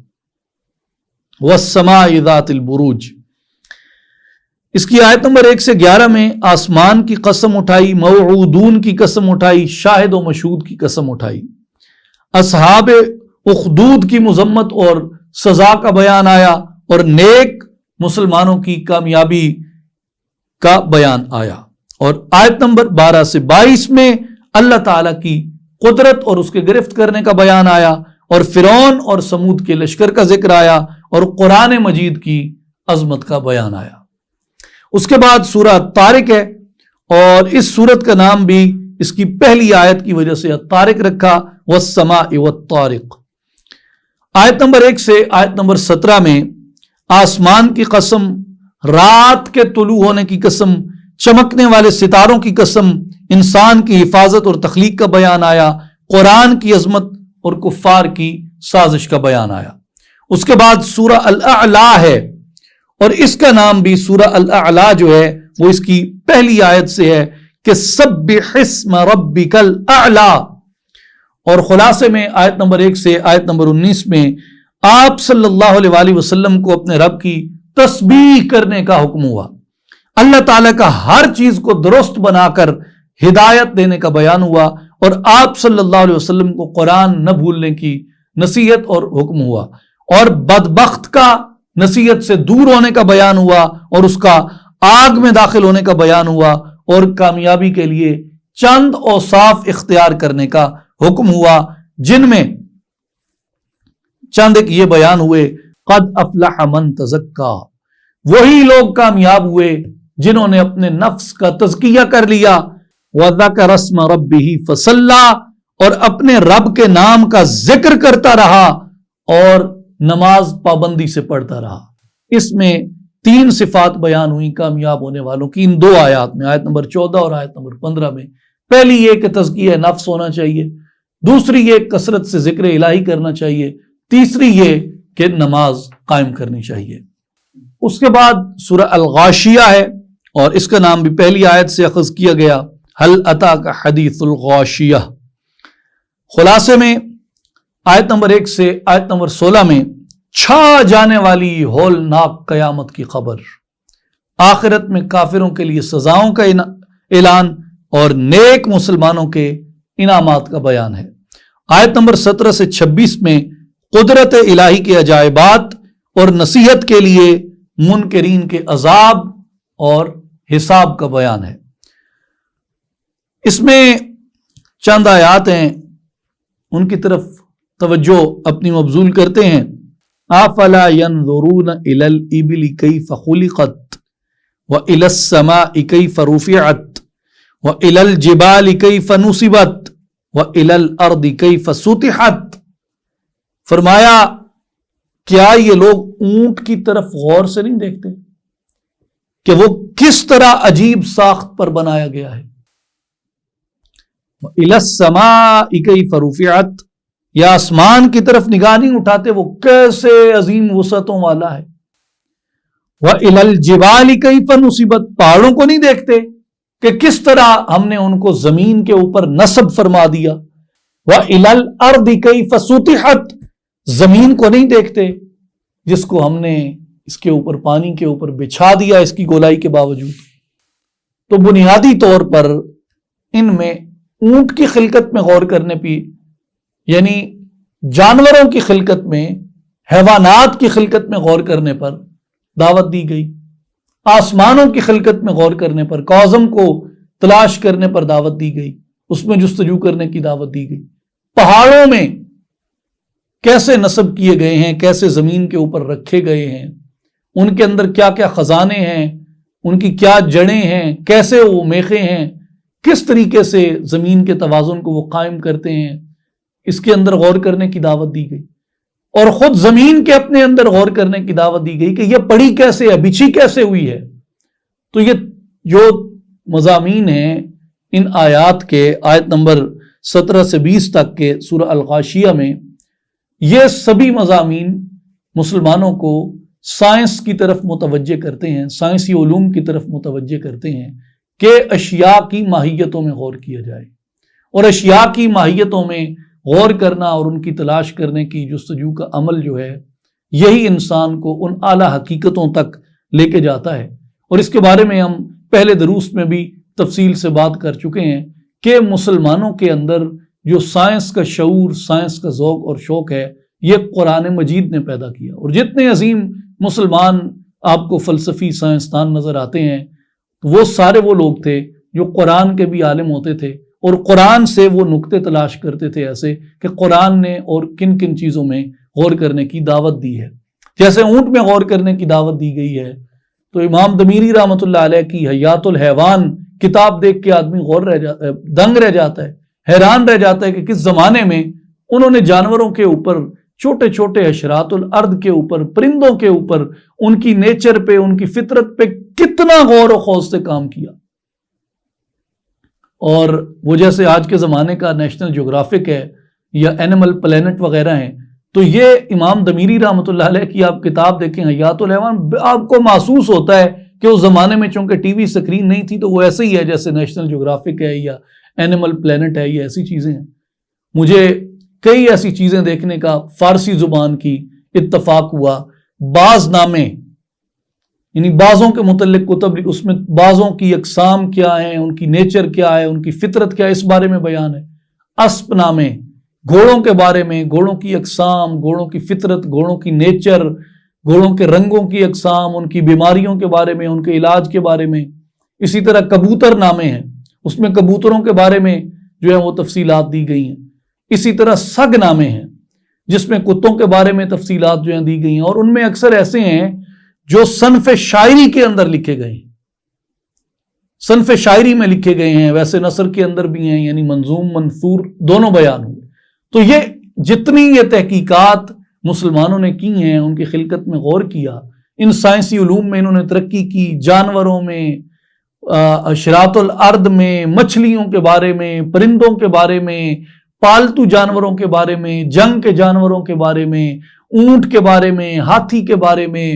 والسماء ذات البروج, اس کی آیت نمبر 1 سے 11 میں آسمان کی قسم اٹھائی, موعودون کی قسم اٹھائی, شاہد و مشہود کی قسم اٹھائی. اصحاب اخدود کی مذمت اور سزا کا بیان آیا اور نیک مسلمانوں کی کامیابی کا بیان آیا. اور آیت نمبر 12 سے 22 میں اللہ تعالیٰ کی قدرت اور اس کے گرفت کرنے کا بیان آیا، اور فرعون اور سمود کے لشکر کا ذکر آیا، اور قرآن مجید کی عظمت کا بیان آیا۔ اس کے بعد سورہ طارق ہے، اور اس سورت کا نام بھی اس کی پہلی آیت کی وجہ سے طارق رکھا، والسماء والطارق۔ آیت نمبر 1 سے آیت نمبر 17 میں آسمان کی قسم، رات کے طلوع ہونے کی قسم، چمکنے والے ستاروں کی قسم، انسان کی حفاظت اور تخلیق کا بیان آیا، قرآن کی عظمت اور کفار کی سازش کا بیان آیا۔ اس کے بعد سورہ الاعلیٰ ہے، اور اس کا نام بھی سورہ الاعلیٰ جو ہے وہ اس کی پہلی آیت سے ہے کہ سبح اسم ربک الاعلیٰ، اور خلاصے میں آیت نمبر 1 سے آیت نمبر 19 میں آپ صلی اللہ علیہ وآلہ وسلم کو اپنے رب کی تسبیح کرنے کا حکم ہوا، اللہ تعالیٰ کا ہر چیز کو درست بنا کر ہدایت دینے کا بیان ہوا، اور آپ صلی اللہ علیہ وسلم کو قرآن نہ بھولنے کی نصیحت اور حکم ہوا، اور بدبخت کا نصیحت سے دور ہونے کا بیان ہوا، اور اس کا آگ میں داخل ہونے کا بیان ہوا، اور کامیابی کے لیے چند اوصاف اختیار کرنے کا حکم ہوا، جن میں چند ایک یہ بیان ہوئے، قد افلح من تزکا، وہی لوگ کامیاب ہوئے جنہوں نے اپنے نفس کا تزکیہ کر لیا، وذکر اسم ربہ فصلی، اور اپنے رب کے نام کا ذکر کرتا رہا اور نماز پابندی سے پڑھتا رہا۔ اس میں 3 صفات بیان ہوئی کامیاب ہونے والوں کی ان 2 آیات میں، آیت نمبر 14 اور آیت نمبر 15 میں۔ پہلی یہ کہ تزکیہ نفس ہونا چاہیے، دوسری یہ کثرت سے ذکر الہی کرنا چاہیے، تیسری یہ کہ نماز قائم کرنی چاہیے۔ اس کے بعد سورہ الغاشیہ ہے، اور اس کا نام بھی پہلی آیت سے اخذ کیا گیا، هل اتاک حدیث الغاشیہ۔ خلاصے میں آیت نمبر 1 سے آیت نمبر 16 میں چھا جانے والی ہولناک قیامت کی خبر، آخرت میں کافروں کے لیے سزاؤں کا اعلان اور نیک مسلمانوں کے انعامات کا بیان ہے۔ آیت نمبر 17 سے 26 میں قدرت الہی کے عجائبات اور نصیحت کے لیے منکرین کے عذاب اور حساب کا بیان ہے۔ اس میں چند آیات ہیں، ان کی طرف توجہ اپنی مبذول کرتے ہیں۔ افلا ينظرون الى الابل كيف خلقت والى السماء كيف رفعت والى الجبال كيف نصبت والى الارض كيف سطحت۔ فرمایا کیا یہ لوگ اونٹ کی طرف غور سے نہیں دیکھتے کہ وہ کس طرح عجیب ساخت پر بنایا گیا ہے؟ وَإِلَى السَّمَاءِ كَيْفَ رُفِعَتْ، یا آسمان کی طرف نگاہ نہیں اٹھاتے وہ کیسے عظیم وسعتوں والا ہے۔ وَإِلَى الْجِبَالِ كَيْفَ نُصِبَتْ، پہاڑوں کو نہیں دیکھتے کہ کس طرح ہم نے ان کو زمین کے اوپر نصب فرما دیا۔ وَإِلَى الْأَرْضِ كَيْفَ سُطِحَتْ، زمین کو نہیں دیکھتے جس کو ہم نے اس کے اوپر پانی کے اوپر بچھا دیا اس کی گولائی کے باوجود۔ تو بنیادی طور پر ان میں اونٹ کی خلقت میں غور کرنے پہ، یعنی جانوروں کی خلقت میں، حیوانات کی خلقت میں غور کرنے پر دعوت دی گئی، آسمانوں کی خلقت میں غور کرنے پر، کاظم کو تلاش کرنے پر دعوت دی گئی، اس میں جستجو کرنے کی دعوت دی گئی۔ پہاڑوں میں کیسے نصب کیے گئے ہیں، کیسے زمین کے اوپر رکھے گئے ہیں، ان کے اندر کیا کیا خزانے ہیں، ان کی کیا جڑیں ہیں، کیسے وہ میخیں ہیں، کس طریقے سے زمین کے توازن کو وہ قائم کرتے ہیں، اس کے اندر غور کرنے کی دعوت دی گئی۔ اور خود زمین کے اپنے اندر غور کرنے کی دعوت دی گئی کہ یہ پڑی کیسے ہے، بچھی کیسے ہوئی ہے۔ تو یہ جو مضامین ہیں ان آیات کے، آیت نمبر 17 سے 20 تک کے سورہ الغاشیہ میں، یہ سبھی مضامین مسلمانوں کو سائنس کی طرف متوجہ کرتے ہیں، سائنسی علوم کی طرف متوجہ کرتے ہیں کہ اشیاء کی ماہیتوں میں غور کیا جائے، اور اشیاء کی ماہیتوں میں غور کرنا اور ان کی تلاش کرنے کی جستجو کا عمل جو ہے، یہی انسان کو ان اعلیٰ حقیقتوں تک لے کے جاتا ہے۔ اور اس کے بارے میں ہم پہلے دروس میں بھی تفصیل سے بات کر چکے ہیں کہ مسلمانوں کے اندر جو سائنس کا شعور، سائنس کا ذوق اور شوق ہے، یہ قرآن مجید نے پیدا کیا۔ اور جتنے عظیم مسلمان آپ کو فلسفی سائنسدان نظر آتے ہیں، وہ سارے وہ لوگ تھے جو قرآن کے بھی عالم ہوتے تھے اور قرآن سے وہ نقطے تلاش کرتے تھے ایسے کہ قرآن نے اور کن کن چیزوں میں غور کرنے کی دعوت دی ہے. جیسے اونٹ میں غور کرنے کی دعوت دی گئی ہے، تو امام دمیری رحمۃ اللہ علیہ کی حیات الحیوان کتاب دیکھ کے آدمی دنگ رہ جاتا ہے، حیران رہ جاتا ہے کہ کس زمانے میں انہوں نے جانوروں کے اوپر، چھوٹے چھوٹے حشرات الارض کے اوپر، پرندوں کے اوپر، ان کی نیچر پہ، ان کی فطرت پہ کتنا غور و خوض سے کام کیا. اور وہ جیسے آج کے زمانے کا نیشنل جغرافک ہے یا اینیمل پلینٹ وغیرہ ہیں، تو یہ امام دمیری رحمۃ اللہ علیہ کی آپ کتاب دیکھیں حیات الحیوان، آپ کو محسوس ہوتا ہے کہ اس زمانے میں چونکہ ٹی وی سکرین نہیں تھی تو وہ ایسے ہی ہے جیسے نیشنل جغرافک ہے یا اینیمل پلینٹ ہے، یہ ایسی چیزیں ہیں. مجھے کئی ایسی چیزیں دیکھنے کا فارسی زبان کی اتفاق ہوا. باز نامے، یعنی بازوں کے متعلق کتب، اس میں بازوں کی اقسام کیا ہیں، ان کی نیچر کیا ہے، ان کی فطرت کیا ہے، اس بارے میں بیان ہے. اسپ نامے، گھوڑوں کے بارے میں، گھوڑوں کی اقسام، گھوڑوں کی فطرت، گھوڑوں کی نیچر، گھوڑوں کے رنگوں کی اقسام، ان کی بیماریوں کے بارے میں، ان کے علاج کے بارے میں. اسی طرح کبوتر نامے ہیں، اس میں کبوتروں کے بارے میں جو ہے وہ تفصیلات دی گئی ہیں. اسی طرح سگ نامے ہیں جس میں کتوں کے بارے میں تفصیلات جو ہیں دی گئی ہیں، اور ان میں اکثر ایسے ہیں جو صنف شاعری کے اندر لکھے گئے ہیں، صنف شاعری میں لکھے گئے ہیں، ویسے نثر کے اندر بھی ہیں، یعنی منظوم منثور دونوں بیان ہوئے. تو یہ جتنی یہ تحقیقات مسلمانوں نے کی ہیں، ان کی خلقت میں غور کیا، ان سائنسی علوم میں انہوں نے ترقی کی، جانوروں میں، حشرات الارض میں، مچھلیوں کے بارے میں، پرندوں کے بارے میں، پالتو جانوروں کے بارے میں، جنگ کے جانوروں کے بارے میں، اونٹ کے بارے میں، ہاتھی کے بارے میں،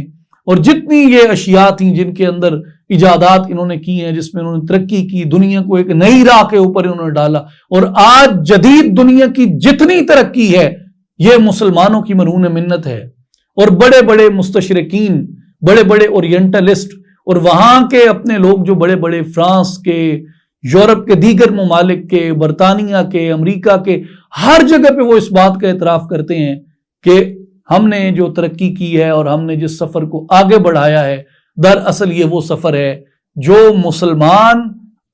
اور جتنی یہ اشیاء تھیں جن کے اندر ایجادات انہوں نے کی ہیں، جس میں انہوں نے ترقی کی، دنیا کو ایک نئی راہ کے اوپر انہوں نے ڈالا. اور آج جدید دنیا کی جتنی ترقی ہے یہ مسلمانوں کی مرہون منت ہے. اور بڑے بڑے مستشرقین، بڑے بڑے اورینٹلسٹ، اور وہاں کے اپنے لوگ جو بڑے بڑے فرانس کے، یورپ کے دیگر ممالک کے، برطانیہ کے، امریکہ کے، ہر جگہ پہ وہ اس بات کا اعتراف کرتے ہیں کہ ہم نے جو ترقی کی ہے اور ہم نے جس سفر کو آگے بڑھایا ہے، دراصل یہ وہ سفر ہے جو مسلمان،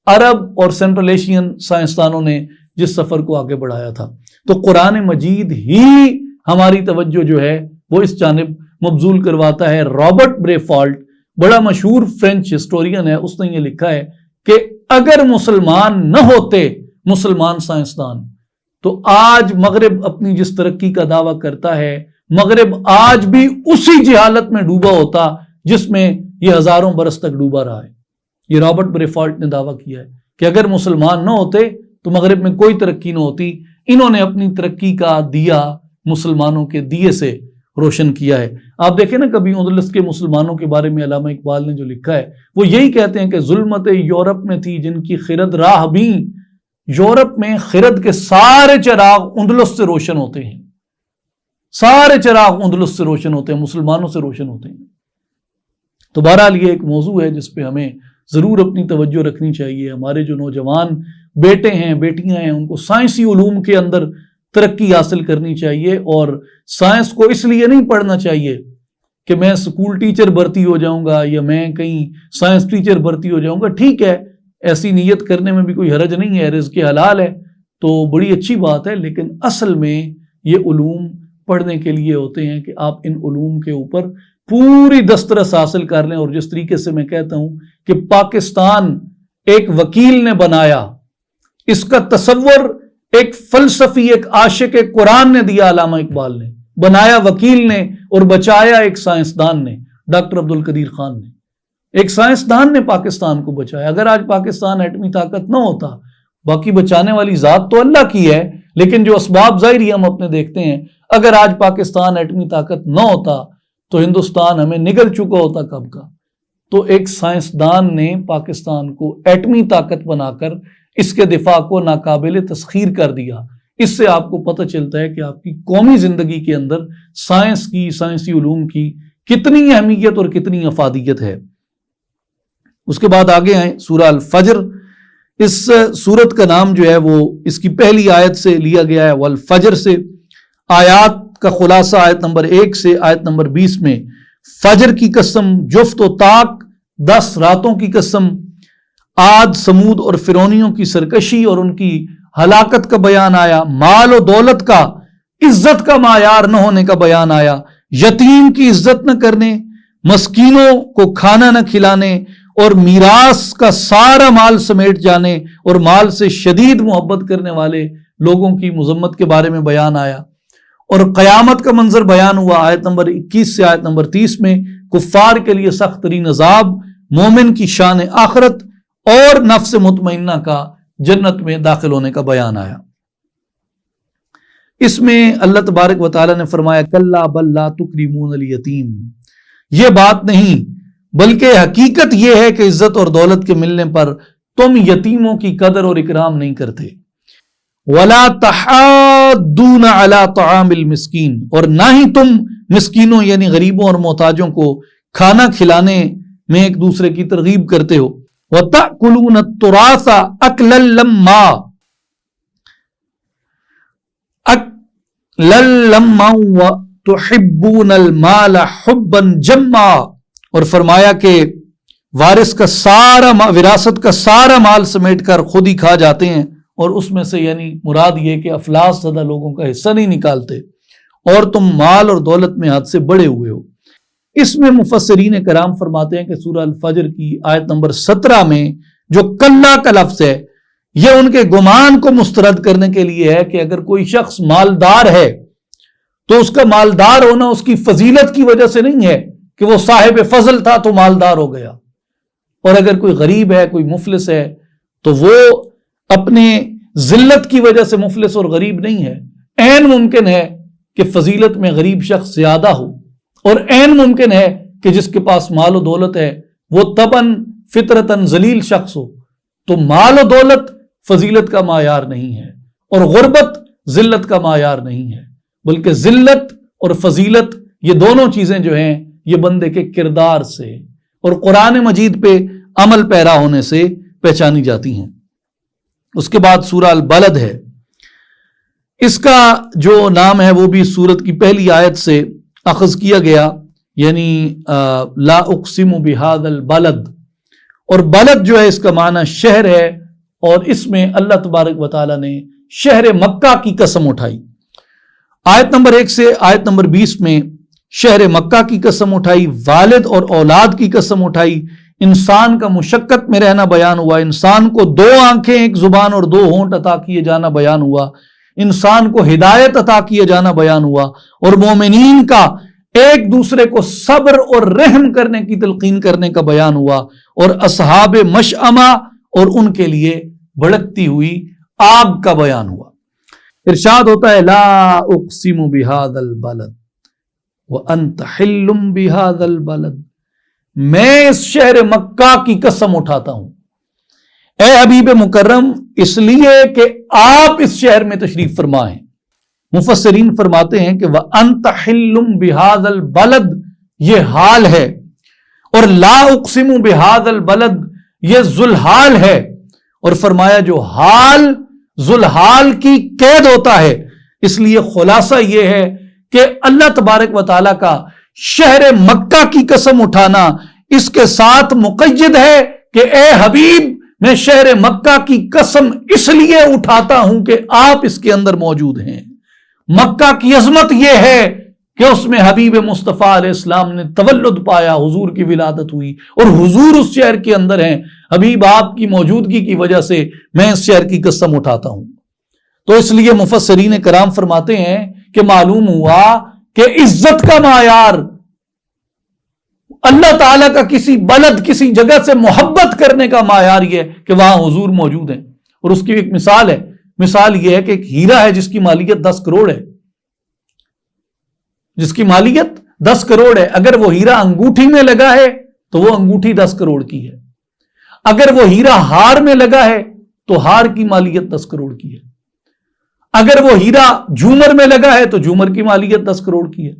عرب اور سینٹرل ایشین سائنسدانوں نے جس سفر کو آگے بڑھایا تھا. تو قرآن مجید ہی ہماری توجہ جو ہے وہ اس جانب مبذول کرواتا ہے. رابرٹ بریفالٹ بڑا مشہور فرینچ ہسٹورین ہے، اس نے یہ لکھا ہے کہ اگر مسلمان نہ ہوتے، مسلمان سائنسدان، تو آج مغرب اپنی جس ترقی کا دعویٰ کرتا ہے، مغرب آج بھی اسی جہالت میں ڈوبا ہوتا جس میں یہ ہزاروں برس تک ڈوبا رہا ہے. یہ رابرٹ بریفالٹ نے دعویٰ کیا ہے کہ اگر مسلمان نہ ہوتے تو مغرب میں کوئی ترقی نہ ہوتی. انہوں نے اپنی ترقی کا دیا مسلمانوں کے دیے سے روشن کیا ہے. آپ دیکھیں نا، کبھی اندلس کے مسلمانوں کے بارے میں علامہ اقبال نے جو لکھا ہے وہ یہی کہتے ہیں کہ ظلمت یورپ میں تھی جن کی خرد راہ بھی، یورپ میں خرد کے سارے چراغ اندلس سے روشن ہوتے ہیں، سارے چراغ اندلس سے روشن ہوتے ہیں، مسلمانوں سے روشن ہوتے ہیں. تو بہرحال یہ ایک موضوع ہے جس پہ ہمیں ضرور اپنی توجہ رکھنی چاہیے. ہمارے جو نوجوان بیٹے ہیں، بیٹیاں ہیں، ان کو سائنسی علوم کے اندر ترقی حاصل کرنی چاہیے. اور سائنس کو اس لیے نہیں پڑھنا چاہیے کہ میں سکول ٹیچر بھرتی ہو جاؤں گا یا میں کہیں سائنس ٹیچر بھرتی ہو جاؤں گا. ٹھیک ہے، ایسی نیت کرنے میں بھی کوئی حرج نہیں ہے، رزق حلال ہے تو بڑی اچھی بات ہے. لیکن اصل میں یہ علوم پڑھنے کے لیے ہوتے ہیں کہ آپ ان علوم کے اوپر پوری دسترس حاصل کر لیں. اور جس طریقے سے میں کہتا ہوں کہ پاکستان ایک وکیل نے بنایا، اس کا تصور ایک فلسفی، ایک عاشق قرآن نے دیا، علامہ اقبال نے بنایا وکیل نے، اور بچایا ایک سائنسدان نے، ڈاکٹر عبدالقدیر خان نے. ایک سائنسدان نے پاکستان کو بچایا. اگر آج پاکستان ایٹمی طاقت نہ ہوتا، باقی بچانے والی ذات تو اللہ کی ہے، لیکن جو اسباب ظاہری ہم اپنے دیکھتے ہیں، اگر آج پاکستان ایٹمی طاقت نہ ہوتا تو ہندوستان ہمیں نگل چکا ہوتا کب کا. تو ایک سائنسدان نے پاکستان کو ایٹمی طاقت بنا کر اس کے دفاع کو ناقابل تسخیر کر دیا. اس سے آپ کو پتہ چلتا ہے کہ آپ کی قومی زندگی کے اندر سائنس کی، سائنسی علوم کی کتنی اہمیت اور کتنی افادیت ہے. اس کے بعد آگے آئیں سورہ الفجر. اس سورت کا نام جو ہے وہ اس کی پہلی آیت سے لیا گیا ہے، والفجر سے. آیات کا خلاصہ آیت نمبر 1 سے آیت نمبر 20 میں، فجر کی قسم، جفت و طاق، 10 راتوں کی قسم. عاد سمود اور فرعونیوں کی سرکشی اور ان کی ہلاکت کا بیان آیا، مال و دولت کا عزت کا معیار نہ ہونے کا بیان آیا، یتیم کی عزت نہ کرنے، مسکینوں کو کھانا نہ کھلانے اور میراث کا سارا مال سمیٹ جانے اور مال سے شدید محبت کرنے والے لوگوں کی مذمت کے بارے میں بیان آیا، اور قیامت کا منظر بیان ہوا آیت نمبر 21 سے آیت نمبر 30 میں۔ کفار کے لیے سخت ترین عذاب، مومن کی شان آخرت اور نفس مطمئنہ کا جنت میں داخل ہونے کا بیان آیا۔ اس میں اللہ تبارک و تعالیٰ نے فرمایا کلا بل لا تکرمون الیتیم، یہ بات نہیں بلکہ حقیقت یہ ہے کہ عزت اور دولت کے ملنے پر تم یتیموں کی قدر اور اکرام نہیں کرتے، ولا تحاضون علی طعام المسکین، اور نہ ہی تم مسکینوں یعنی غریبوں اور محتاجوں کو کھانا کھلانے میں ایک دوسرے کی ترغیب کرتے ہو، وتأکلون التراث اکلا لما وتحبون المال حبا جما، اور فرمایا کہ وارث کا سارا وراثت کا سارا مال سمیٹ کر خود ہی کھا جاتے ہیں، اور اس میں سے یعنی مراد یہ کہ افلاس زدہ لوگوں کا حصہ نہیں نکالتے، اور تم مال اور دولت میں حد سے بڑے ہوئے ہو۔ اس میں مفسرین کرام فرماتے ہیں کہ سورہ الفجر کی آیت نمبر 17 میں جو کلا کا لفظ ہے یہ ان کے گمان کو مسترد کرنے کے لیے ہے کہ اگر کوئی شخص مالدار ہے تو اس کا مالدار ہونا اس کی فضیلت کی وجہ سے نہیں ہے کہ وہ صاحب فضل تھا تو مالدار ہو گیا، اور اگر کوئی غریب ہے، کوئی مفلس ہے تو وہ اپنے ذلت کی وجہ سے مفلس اور غریب نہیں ہے۔ عین ممکن ہے کہ فضیلت میں غریب شخص زیادہ ہو، اور عین ممکن ہے کہ جس کے پاس مال و دولت ہے وہ طبعاً فطرتاً ذلیل شخص ہو۔ تو مال و دولت فضیلت کا معیار نہیں ہے، اور غربت ذلت کا معیار نہیں ہے، بلکہ ذلت اور فضیلت یہ دونوں چیزیں جو ہیں یہ بندے کے کردار سے اور قرآن مجید پہ عمل پیرا ہونے سے پہچانی جاتی ہیں۔ اس کے بعد سورہ البلد ہے، اس کا جو نام ہے وہ بھی سورت کی پہلی آیت سے اخذ کیا گیا، یعنی لا اقسم بہذا البلد، اور بلد جو ہے اس کا معنی شہر ہے، اور اس میں اللہ تبارک و تعالیٰ نے شہر مکہ کی قسم اٹھائی۔ آیت نمبر 1 سے آیت نمبر 20 میں شہر مکہ کی قسم اٹھائی، والد اور اولاد کی قسم اٹھائی، انسان کا مشقت میں رہنا بیان ہوا، انسان کو 2 آنکھیں، 1 زبان اور 2 ہونٹ عطا کیے جانا بیان ہوا، انسان کو ہدایت عطا کیے جانا بیان ہوا، اور مومنین کا ایک دوسرے کو صبر اور رحم کرنے کی تلقین کرنے کا بیان ہوا، اور اصحاب مشأمہ اور ان کے لیے بھڑکتی ہوئی آگ کا بیان ہوا۔ ارشاد ہوتا ہے لا اقسم بہذا البلد وانت حل بہذا البلد، میں اس شہر مکہ کی قسم اٹھاتا ہوں اے حبیب مکرم اس لیے کہ آپ اس شہر میں تشریف فرما ہیں۔ مفسرین فرماتے ہیں کہ وانت حل بہذا البلد یہ حال ہے، اور لا اقسم بہذا البلد یہ ذوالحال ہے، اور فرمایا جو حال ذوالحال کی قید ہوتا ہے، اس لیے خلاصہ یہ ہے کہ اللہ تبارک و تعالیٰ کا شہر مکہ کی قسم اٹھانا اس کے ساتھ مقید ہے کہ اے حبیب میں شہر مکہ کی قسم اس لیے اٹھاتا ہوں کہ آپ اس کے اندر موجود ہیں۔ مکہ کی عظمت یہ ہے کہ اس میں حبیب مصطفیٰ علیہ السلام نے تولد پایا، حضور کی ولادت ہوئی، اور حضور اس شہر کے اندر ہیں۔ حبیب آپ کی موجودگی کی وجہ سے میں اس شہر کی قسم اٹھاتا ہوں۔ تو اس لیے مفسرین کرام فرماتے ہیں کہ معلوم ہوا کہ عزت کا معیار اللہ تعالیٰ کا کسی بلد، کسی جگہ سے محبت کرنے کا معیار یہ ہے کہ وہاں حضور موجود ہیں۔ اور اس کی ایک مثال ہے، مثال یہ ہے کہ ایک ہیرا ہے جس کی مالیت 10 کروڑ ہے، جس کی مالیت 10 کروڑ ہے، اگر وہ ہیرا انگوٹھی میں لگا ہے تو وہ انگوٹھی 10 کروڑ کی ہے، اگر وہ ہیرا ہار میں لگا ہے تو ہار کی مالیت 10 کروڑ کی ہے، اگر وہ ہیرا جھومر میں لگا ہے تو جھومر کی مالیت 10 کروڑ کی ہے،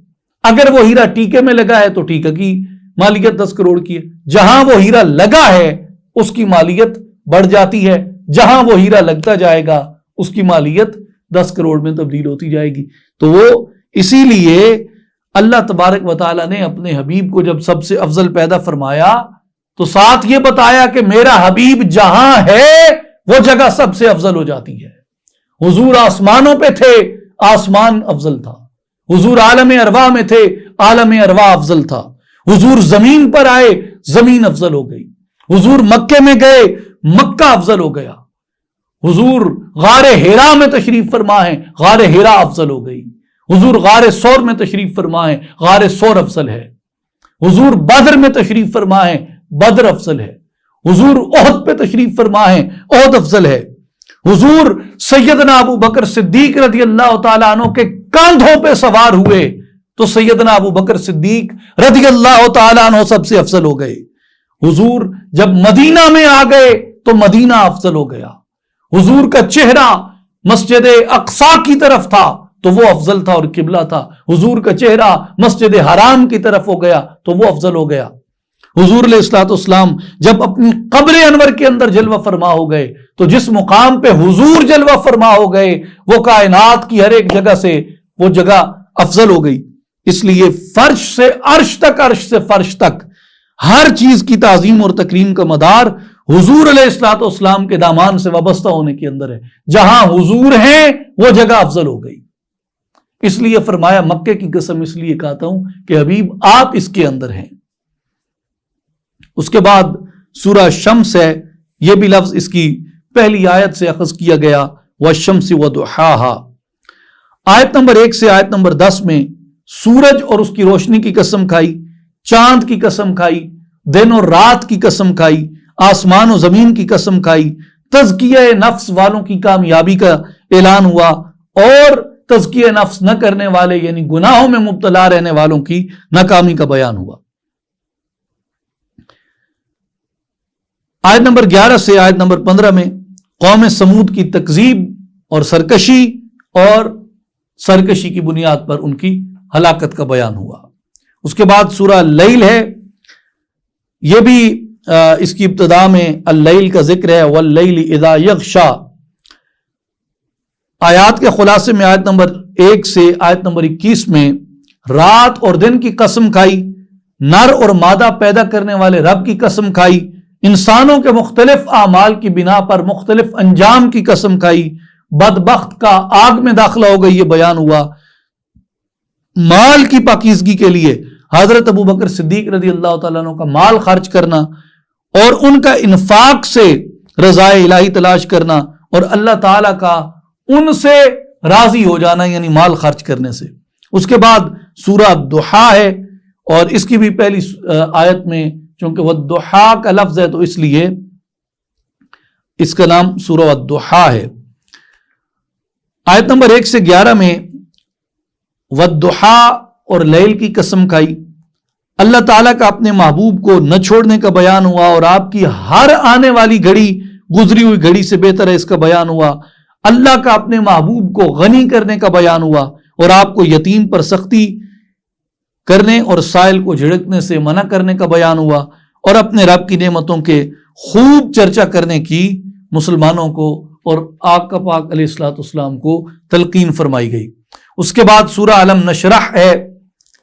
اگر وہ ہیرا ٹیکے میں لگا ہے تو ٹیکہ کی مالیت 10 کروڑ کی ہے۔ جہاں وہ ہیرا لگا ہے اس کی مالیت بڑھ جاتی ہے، جہاں وہ ہیرا لگتا جائے گا اس کی مالیت 10 کروڑ میں تبدیل ہوتی جائے گی۔ تو وہ اسی لیے اللہ تبارک و تعالیٰ نے اپنے حبیب کو جب سب سے افضل پیدا فرمایا تو ساتھ یہ بتایا کہ میرا حبیب جہاں ہے وہ جگہ سب سے افضل ہو جاتی ہے. حضور آسمانوں پہ تھے، آسمان افضل تھا. حضور عالم ارواح میں تھے، عالم ارواح افضل تھا. حضور زمین پر آئے، زمین افضل ہو گئی. حضور مکے میں گئے، مکہ افضل ہو گیا. حضور غار حرا میں تشریف فرما ہے، غار حرا افضل ہو گئی. حضور غار ثور میں تشریف فرما ہے، غار ثور افضل ہے. حضور بدر میں تشریف فرما ہے، بدر افضل ہے. حضور احد پہ تشریف فرما ہے، احد افضل ہے. حضور سیدنا ابو بکر صدیق رضی اللہ تعالیٰ عنہ کے کاندھوں پہ سوار ہوئے تو سیدنا ابو بکر صدیق رضی اللہ تعالیٰ عنہ سب سے افضل ہو گئے. حضور جب مدینہ میں آ گئے تو مدینہ افضل ہو گیا. حضور کا چہرہ مسجد اقصی کی طرف تھا تو وہ افضل تھا اور قبلہ تھا. حضور کا چہرہ مسجد حرام کی طرف ہو گیا تو وہ افضل ہو گیا. حضور علیہ الصلوۃ والسلام جب اپنی قبر انور کے اندر جلوہ فرما ہو گئے تو جس مقام پہ حضور جلوہ فرما ہو گئے وہ کائنات کی ہر ایک جگہ سے وہ جگہ افضل ہو گئی. اس لیے فرش سے عرش تک، عرش سے فرش تک ہر چیز کی تعظیم اور تکریم کا مدار حضور علیہ الصلوۃ والسلام کے دامان سے وابستہ ہونے کے اندر ہے. جہاں حضور ہیں وہ جگہ افضل ہو گئی. اس لیے فرمایا مکے کی قسم اس لیے کہتا ہوں کہ حبیب آپ اس کے اندر ہیں. اس کے بعد سورہ شمس ہے، یہ بھی لفظ اس کی پہلی آیت سے اخذ کیا گیا، والشمس وضحاها. آیت نمبر 1 سے آیت نمبر 10 میں سورج اور اس کی روشنی کی قسم کھائی، چاند کی قسم کھائی، دن اور رات کی قسم کھائی، آسمان و زمین کی قسم کھائی، تزکیہ نفس والوں کی کامیابی کا اعلان ہوا اور تزکیہ نفس نہ کرنے والے یعنی گناہوں میں مبتلا رہنے والوں کی ناکامی کا بیان ہوا. آیت نمبر 11 سے آیت نمبر 15 میں قوم سمود کی تکذیب اور سرکشی کی بنیاد پر ان کی ہلاکت کا بیان ہوا. اس کے بعد سورہ اللیل ہے، یہ بھی اس کی ابتدا میں اللیل کا ذکر ہے، واللیل اذا یغشا. آیات کے خلاصے میں آیت نمبر 1 سے آیت نمبر 21 میں رات اور دن کی قسم کھائی، نر اور مادہ پیدا کرنے والے رب کی قسم کھائی، انسانوں کے مختلف اعمال کی بنا پر مختلف انجام کی قسم کھائی، بدبخت کا آگ میں داخلہ ہو گئی یہ بیان ہوا. مال کی پاکیزگی کے لیے حضرت ابو بکر صدیق رضی اللہ تعالیٰ عنہ کا مال خرچ کرنا اور ان کا انفاق سے رضائے الہی تلاش کرنا اور اللہ تعالیٰ کا ان سے راضی ہو جانا یعنی مال خرچ کرنے سے. اس کے بعد سورہ الضحیٰ ہے اور اس کی بھی پہلی آیت میں چونکہ والضحیٰ کا لفظ ہے تو اس لیے اس کا نام سورہ الضحیٰ ہے. آیت نمبر 1 سے 11 میں والضحیٰ اور لیل کی قسم کھائی. اللہ تعالیٰ کا اپنے محبوب کو نہ چھوڑنے کا بیان ہوا اور آپ کی ہر آنے والی گھڑی گزری ہوئی گھڑی سے بہتر ہے اس کا بیان ہوا. اللہ کا اپنے محبوب کو غنی کرنے کا بیان ہوا اور آپ کو یتیم پر سختی کرنے اور سائل کو جھڑکنے سے منع کرنے کا بیان ہوا اور اپنے رب کی نعمتوں کے خوب چرچا کرنے کی مسلمانوں کو اور آقا پاک علیہ الصلوۃ والسلام کو تلقین فرمائی گئی. اس کے بعد سورہ علم نشرح ہے،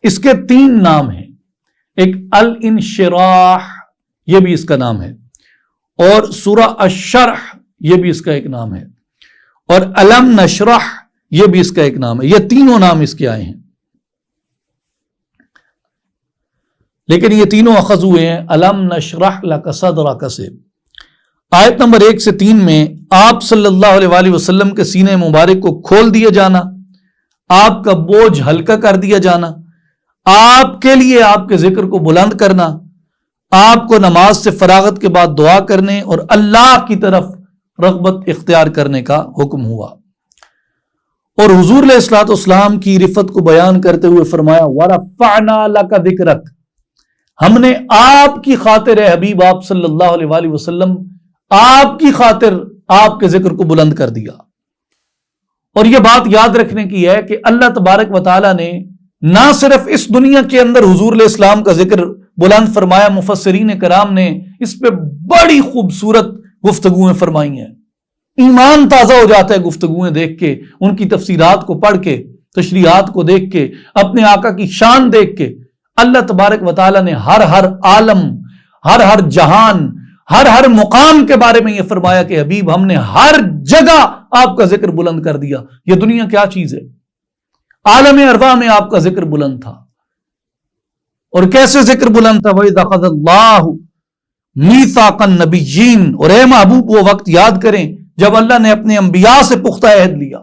اس کے 3 نام ہیں، ایک الانشراح یہ بھی اس کا نام ہے اور سورہ الشرح یہ بھی اس کا ایک نام ہے اور علم نشرح یہ بھی اس کا ایک نام ہے. یہ تینوں نام اس کے آئے ہیں لیکن یہ تینوں اخذ ہوئے ہیں علم نشرح لک صدرک سے. آیت نمبر 1 سے 3 میں آپ صلی اللہ علیہ وآلہ وسلم کے سینے مبارک کو کھول دیا جانا، آپ کا بوجھ ہلکا کر دیا جانا، آپ کے لیے آپ کے ذکر کو بلند کرنا، آپ کو نماز سے فراغت کے بعد دعا کرنے اور اللہ کی طرف رغبت اختیار کرنے کا حکم ہوا. اور حضور علیہ الصلوۃ والسلام کی رفت کو بیان کرتے ہوئے فرمایا وَرَفَعْنَا لَكَ ذِكْرَكَ، ہم نے آپ کی خاطر حبیب آپ صلی اللہ علیہ وآلہ وسلم آپ کی خاطر آپ کے ذکر کو بلند کر دیا. اور یہ بات یاد رکھنے کی ہے کہ اللہ تبارک و تعالیٰ نے نہ صرف اس دنیا کے اندر حضور علیہ السلام کا ذکر بلند فرمایا، مفسرین کرام نے اس پہ بڑی خوبصورت گفتگویں فرمائی ہیں. ایمان تازہ ہو جاتا ہے گفتگویں دیکھ کے، ان کی تفسیرات کو پڑھ کے، تشریحات کو دیکھ کے، اپنے آقا کی شان دیکھ کے. اللہ تبارک و تعالیٰ نے ہر عالم، ہر جہان، ہر مقام کے بارے میں یہ فرمایا کہ حبیب ہم نے ہر جگہ آپ کا ذکر بلند کر دیا۔ یہ دنیا کیا چیز ہے؟ عالم ارواح میں آپ کا ذکر بلند تھا، اور کیسے ذکر بلند تھا؟ وَإِذْ أَخَذَ اللَّهُ مِيثَاقَ النَّبِيِّينَ، اور اے محبوب وہ وقت یاد کریں جب اللہ نے اپنے انبیاء سے پختہ عہد لیا۔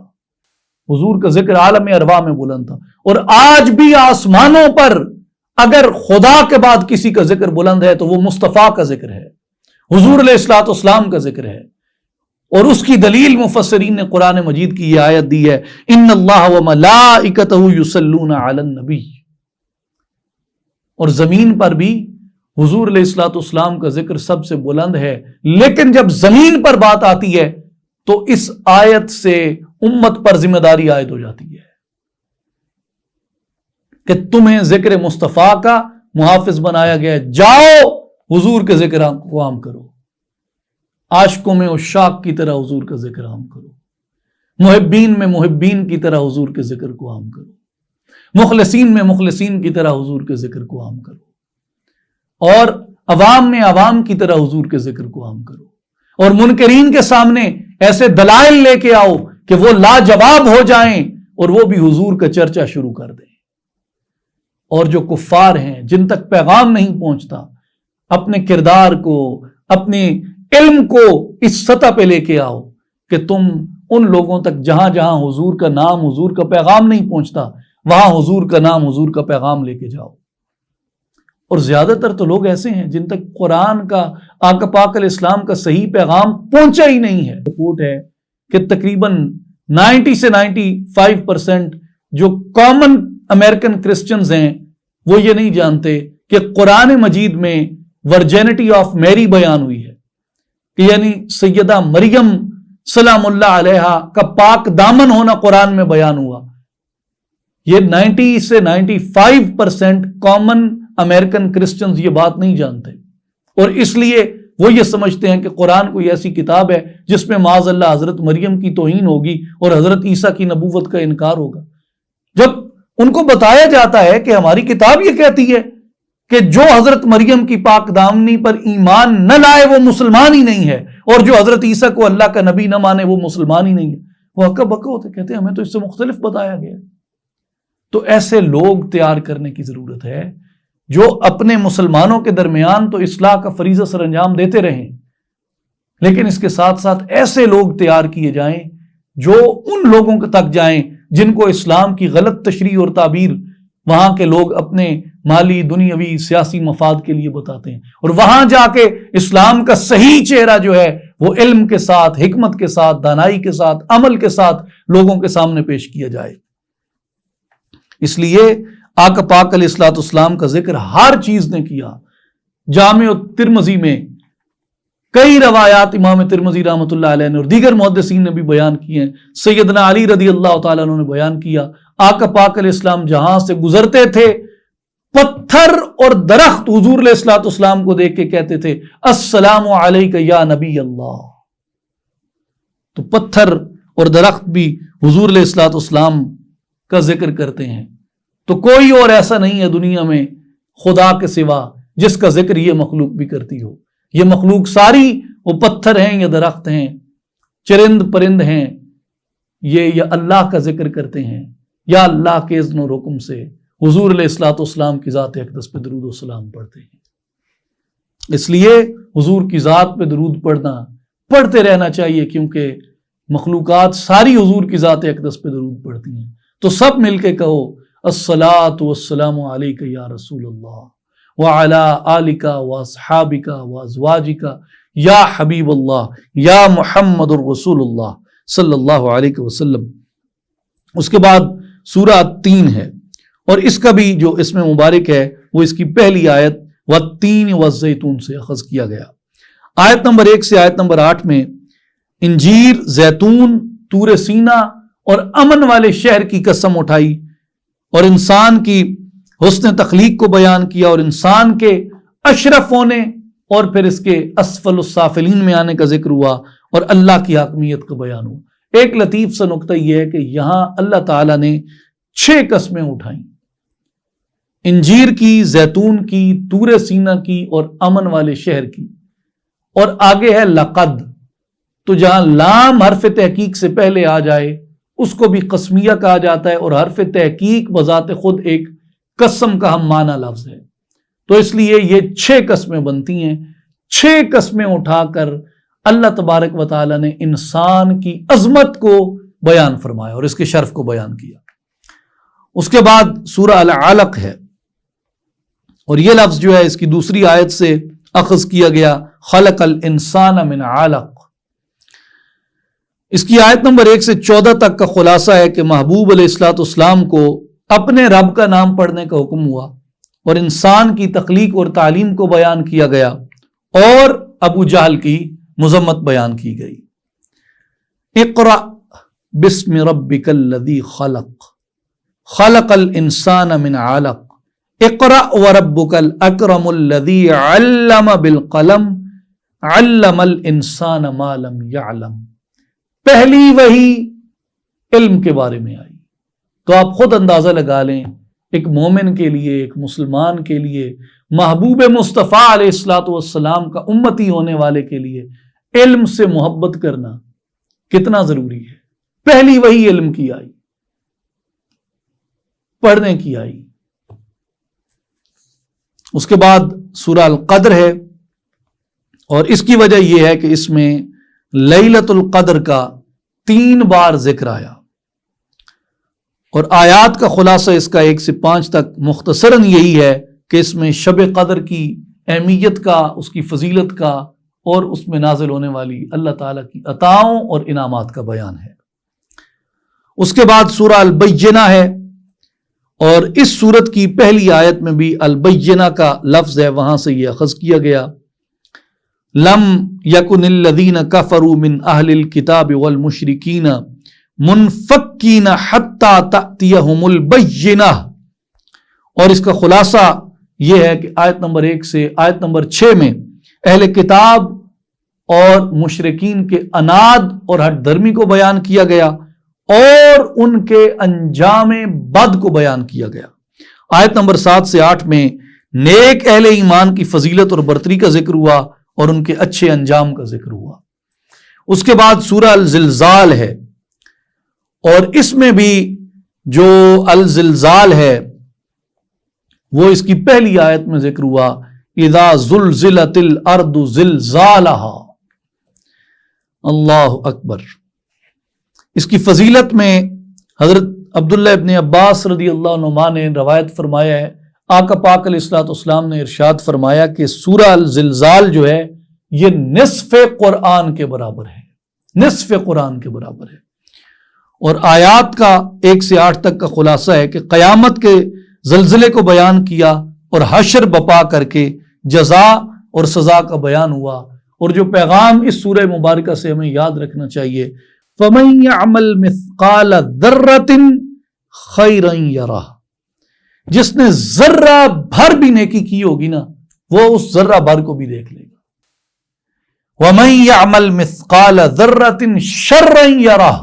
حضور کا ذکر عالم ارواح میں بلند تھا، اور آج بھی آسمانوں پر اگر خدا کے بعد کسی کا ذکر بلند ہے تو وہ مصطفیٰ کا ذکر ہے، حضور علیہ الصلوۃ والسلام کا ذکر ہے۔ اور اس کی دلیل مفسرین نے قرآن مجید کی یہ آیت دی ہے، ان اللہ وملائکتہ یصلون علی النبی۔ اور زمین پر بھی حضور علیہ الصلوۃ والسلام کا ذکر سب سے بلند ہے، لیکن جب زمین پر بات آتی ہے تو اس آیت سے امت پر ذمہ داری عائد ہو جاتی ہے کہ تمہیں ذکر مصطفیٰ کا محافظ بنایا گیا ہے، جاؤ حضور کے ذکر کو عام کرو، عاشقوں میں عشاق کی طرح حضور کا ذکر عام کرو، محبین میں محبین کی طرح حضور کے ذکر کو عام کرو، مخلصین میں مخلصین کی طرح حضور کے ذکر کو عام کرو، اور عوام میں عوام کی طرح حضور کے ذکر کو عام کرو، اور منکرین کے سامنے ایسے دلائل لے کے آؤ کہ وہ لاجواب ہو جائیں اور وہ بھی حضور کا چرچا شروع کر دیں۔ اور جو کفار ہیں جن تک پیغام نہیں پہنچتا، اپنے کردار کو، اپنے علم کو اس سطح پہ لے کے آؤ کہ تم ان لوگوں تک جہاں جہاں حضور کا نام، حضور کا پیغام نہیں پہنچتا، وہاں حضور کا نام، حضور کا پیغام لے کے جاؤ۔ اور زیادہ تر تو لوگ ایسے ہیں جن تک قرآن کا، آقا پاک علیہ السلام کا صحیح پیغام پہنچا ہی نہیں ہے۔ رپورٹ ہے کہ تقریباً 90 سے 95% جو کامن امریکن کرسچنز ہیں وہ یہ نہیں جانتے کہ قرآن مجید میں ورجینٹی آف میری بیان ہوئی ہے، کہ یعنی سیدہ مریم سلام اللہ علیہا کا پاک دامن ہونا قرآن میں بیان ہوا۔ یہ 90 سے 95% کامن امریکن کرسچنز یہ بات نہیں جانتے، اور اس لیے وہ یہ سمجھتے ہیں کہ قرآن کوئی ایسی کتاب ہے جس میں معاذ اللہ حضرت مریم کی توہین ہوگی اور حضرت عیسیٰ کی نبوت کا انکار ہوگا، جب ان کو بتایا جاتا ہے کہ ہماری کتاب یہ کہتی ہے کہ جو حضرت مریم کی پاک دامنی پر ایمان نہ لائے وہ مسلمان ہی نہیں ہے، اور جو حضرت عیسیٰ کو اللہ کا نبی نہ مانے وہ مسلمان ہی نہیں ہے۔ وہ ہکا بکا ہوتے، کہتے ہیں ہمیں تو اس سے مختلف بتایا گیا۔ تو ایسے لوگ تیار کرنے کی ضرورت ہے جو اپنے مسلمانوں کے درمیان تو اصلاح کا فریضہ سر انجام دیتے رہیں، لیکن اس کے ساتھ ساتھ ایسے لوگ تیار کیے جائیں جو ان لوگوں تک جائیں جن کو اسلام کی غلط تشریح اور تعبیر وہاں کے لوگ اپنے مالی، دنیاوی، سیاسی مفاد کے لیے بتاتے ہیں، اور وہاں جا کے اسلام کا صحیح چہرہ جو ہے وہ علم کے ساتھ، حکمت کے ساتھ، دانائی کے ساتھ، عمل کے ساتھ لوگوں کے سامنے پیش کیا جائے۔ اس لیے آقا پاک علیہ الصلوۃ والسلام کا ذکر ہر چیز نے کیا۔ جامع ترمذی میں کئی روایات امام ترمذی رحمۃ اللہ علیہ نے اور دیگر محدثین نے بھی بیان کی ہیں۔ سیدنا علی رضی اللہ تعالیٰ عنہ نے بیان کیا، آقا پاک علیہ السلام جہاں سے گزرتے تھے پتھر اور درخت حضور علیہ الصلوۃ والسلام کو دیکھ کے کہتے تھے السلام علیک یا نبی اللہ۔ تو پتھر اور درخت بھی حضور علیہ الصلوۃ والسلام کا ذکر کرتے ہیں۔ تو کوئی اور ایسا نہیں ہے دنیا میں خدا کے سوا جس کا ذکر یہ مخلوق بھی کرتی ہو۔ یہ مخلوق ساری، وہ پتھر ہیں یا درخت ہیں، چرند پرند ہیں، یہ یا اللہ کا ذکر کرتے ہیں یا اللہ کے اذن و حکم سے حضور علیہ الصلوۃ والسلام کی ذات اقدس پہ درود و سلام پڑھتے ہیں۔ اس لیے حضور کی ذات پہ درود پڑھتے رہنا چاہیے، کیونکہ مخلوقات ساری حضور کی ذات اقدس پہ درود پڑھتی ہیں۔ تو سب مل کے کہو الصلاۃ والسلام علیک یا رسول اللہ وعلی آلک واصحابک وازواجک یا حبیب اللہ یا محمد الرسول اللہ صلی اللہ علیہ وسلم۔ اس کے بعد سورہ 3 ہے، اور اس کا بھی جو اسم مبارک ہے وہ اس کی پہلی آیت والتین والزیتون سے اخذ کیا گیا۔ آیت نمبر 1 سے آیت نمبر 8 میں انجیر، زیتون، طور سینا اور امن والے شہر کی قسم اٹھائی، اور انسان کی حسن تخلیق کو بیان کیا، اور انسان کے اشرف ہونے اور پھر اس کے اسفل السافلین میں آنے کا ذکر ہوا، اور اللہ کی حاکمیت کا بیان ہوا۔ ایک لطیف سا نقطہ یہ ہے کہ یہاں اللہ تعالیٰ نے 6 قسمیں اٹھائیں۔ انجیر کی، زیتون کی، طور سینا کی اور امن والے شہر کی. اور آگے ہے لقد، تو جہاں لام حرف تحقیق سے پہلے آ جائے اس کو بھی قسمیہ کہا جاتا ہے، اور حرف تحقیق بذات خود ایک قسم کا ہم معنی لفظ ہے. تو اس لیے یہ 6 قسمیں بنتی ہیں. 6 قسمیں اٹھا کر اللہ تبارک و تعالی نے انسان کی عظمت کو بیان فرمایا اور اس کے شرف کو بیان کیا. اس کے بعد سورہ العلق ہے، اور یہ لفظ جو ہے اس کی دوسری آیت سے اخذ کیا گیا، خلق الانسان من علق. اس کی آیت نمبر 1 سے 14 تک کا خلاصہ ہے کہ محبوب علیہ الصلوۃ والسلام کو اپنے رب کا نام پڑھنے کا حکم ہوا، اور انسان کی تخلیق اور تعلیم کو بیان کیا گیا، اور ابو جہل کی مذمت بیان کی گئی. اقرأ بسم ربک الذی خلق خلق الانسان من علق اقرأ وربک الاکرم الذی علم بالقلم علم الانسان ما لم یعلم. پہلی وحی علم کے بارے میں آئی. تو آپ خود اندازہ لگا لیں، ایک مومن کے لیے، ایک مسلمان کے لیے، محبوب مصطفیٰ علیہ الصلوۃ والسلام کا امتی ہونے والے کے لیے علم سے محبت کرنا کتنا ضروری ہے. پہلی وحی علم کی آئی، پڑھنے کی آئی. اس کے بعد سورہ القدر ہے، اور اس کی وجہ یہ ہے کہ اس میں لیلۃ القدر کا 3 بار ذکر آیا، اور آیات کا خلاصہ اس کا 1 سے 5 تک مختصراً یہی ہے کہ اس میں شب قدر کی اہمیت کا، اس کی فضیلت کا، اور اس میں نازل ہونے والی اللہ تعالیٰ کی عطاؤں اور انعامات کا بیان ہے. اس کے بعد سورہ البینہ ہے، اور اس سورت کی پہلی آیت میں بھی البینہ کا لفظ ہے، وہاں سے یہ اخذ کیا گیا. لم یکن الذین کفروا من اہل الکتاب والمشرکین منفکین حتی تأتیہم البینہ. اور اس کا خلاصہ یہ ہے کہ آیت نمبر 1 سے آیت نمبر 6 میں اہل کتاب اور مشرکین کے اناد اور ہٹ دھرمی کو بیان کیا گیا، اور ان کے انجام بد کو بیان کیا گیا. آیت نمبر 7 سے 8 میں نیک اہل ایمان کی فضیلت اور برتری کا ذکر ہوا، اور ان کے اچھے انجام کا ذکر ہوا. اس کے بعد سورہ الزلزال ہے، اور اس میں بھی جو الزلزال ہے وہ اس کی پہلی آیت میں ذکر ہوا، اذا زلزلت الارض زلزالها. اللہ اکبر. اس کی فضیلت میں حضرت عبداللہ ابن عباس رضی اللہ عنہما نے روایت فرمایا ہے، آقا پاک علیہ الصلوۃ والسلام نے ارشاد فرمایا کہ سورہ الزلزال جو ہے یہ نصف قرآن کے برابر ہے، نصف قرآن کے برابر ہے. اور آیات کا 1 سے 8 تک کا خلاصہ ہے کہ قیامت کے زلزلے کو بیان کیا، اور حشر بپا کر کے جزا اور سزا کا بیان ہوا. اور جو پیغام اس سورہ مبارکہ سے ہمیں یاد رکھنا چاہیے، فَمَن يَعْمَلْ مِثْقَالَ ذَرَّةٍ خَيْرًا يَرَهُ. جس نے ذرہ بھر بھی نیکی کی ہوگی نا، وہ اس ذرہ بھر کو بھی دیکھ لے گا. وَمَن يَعْمَلْ مِثْقَالَ ذَرَّةٍ شَرًّا يَرَهُ.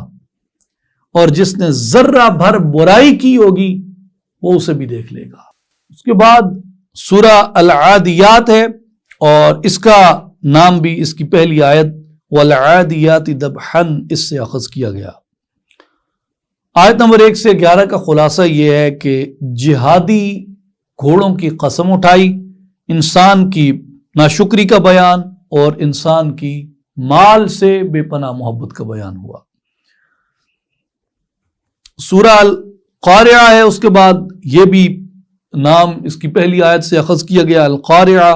اور جس نے ذرہ بھر برائی کی ہوگی وہ اسے بھی دیکھ لے گا. اس کے بعد سورہ العادیات ہے، اور اس کا نام بھی اس کی پہلی آیت والعادیات ذبحا اس سے اخذ کیا گیا. آیت نمبر 1 سے 11 کا خلاصہ یہ ہے کہ جہادی گھوڑوں کی قسم اٹھائی، انسان کی ناشکری کا بیان، اور انسان کی مال سے بے پناہ محبت کا بیان ہوا. سورہ القارعہ ہے، اس کے بعد یہ بھی نام اس کی پہلی آیت سے اخذ کیا گیا، القارعہ.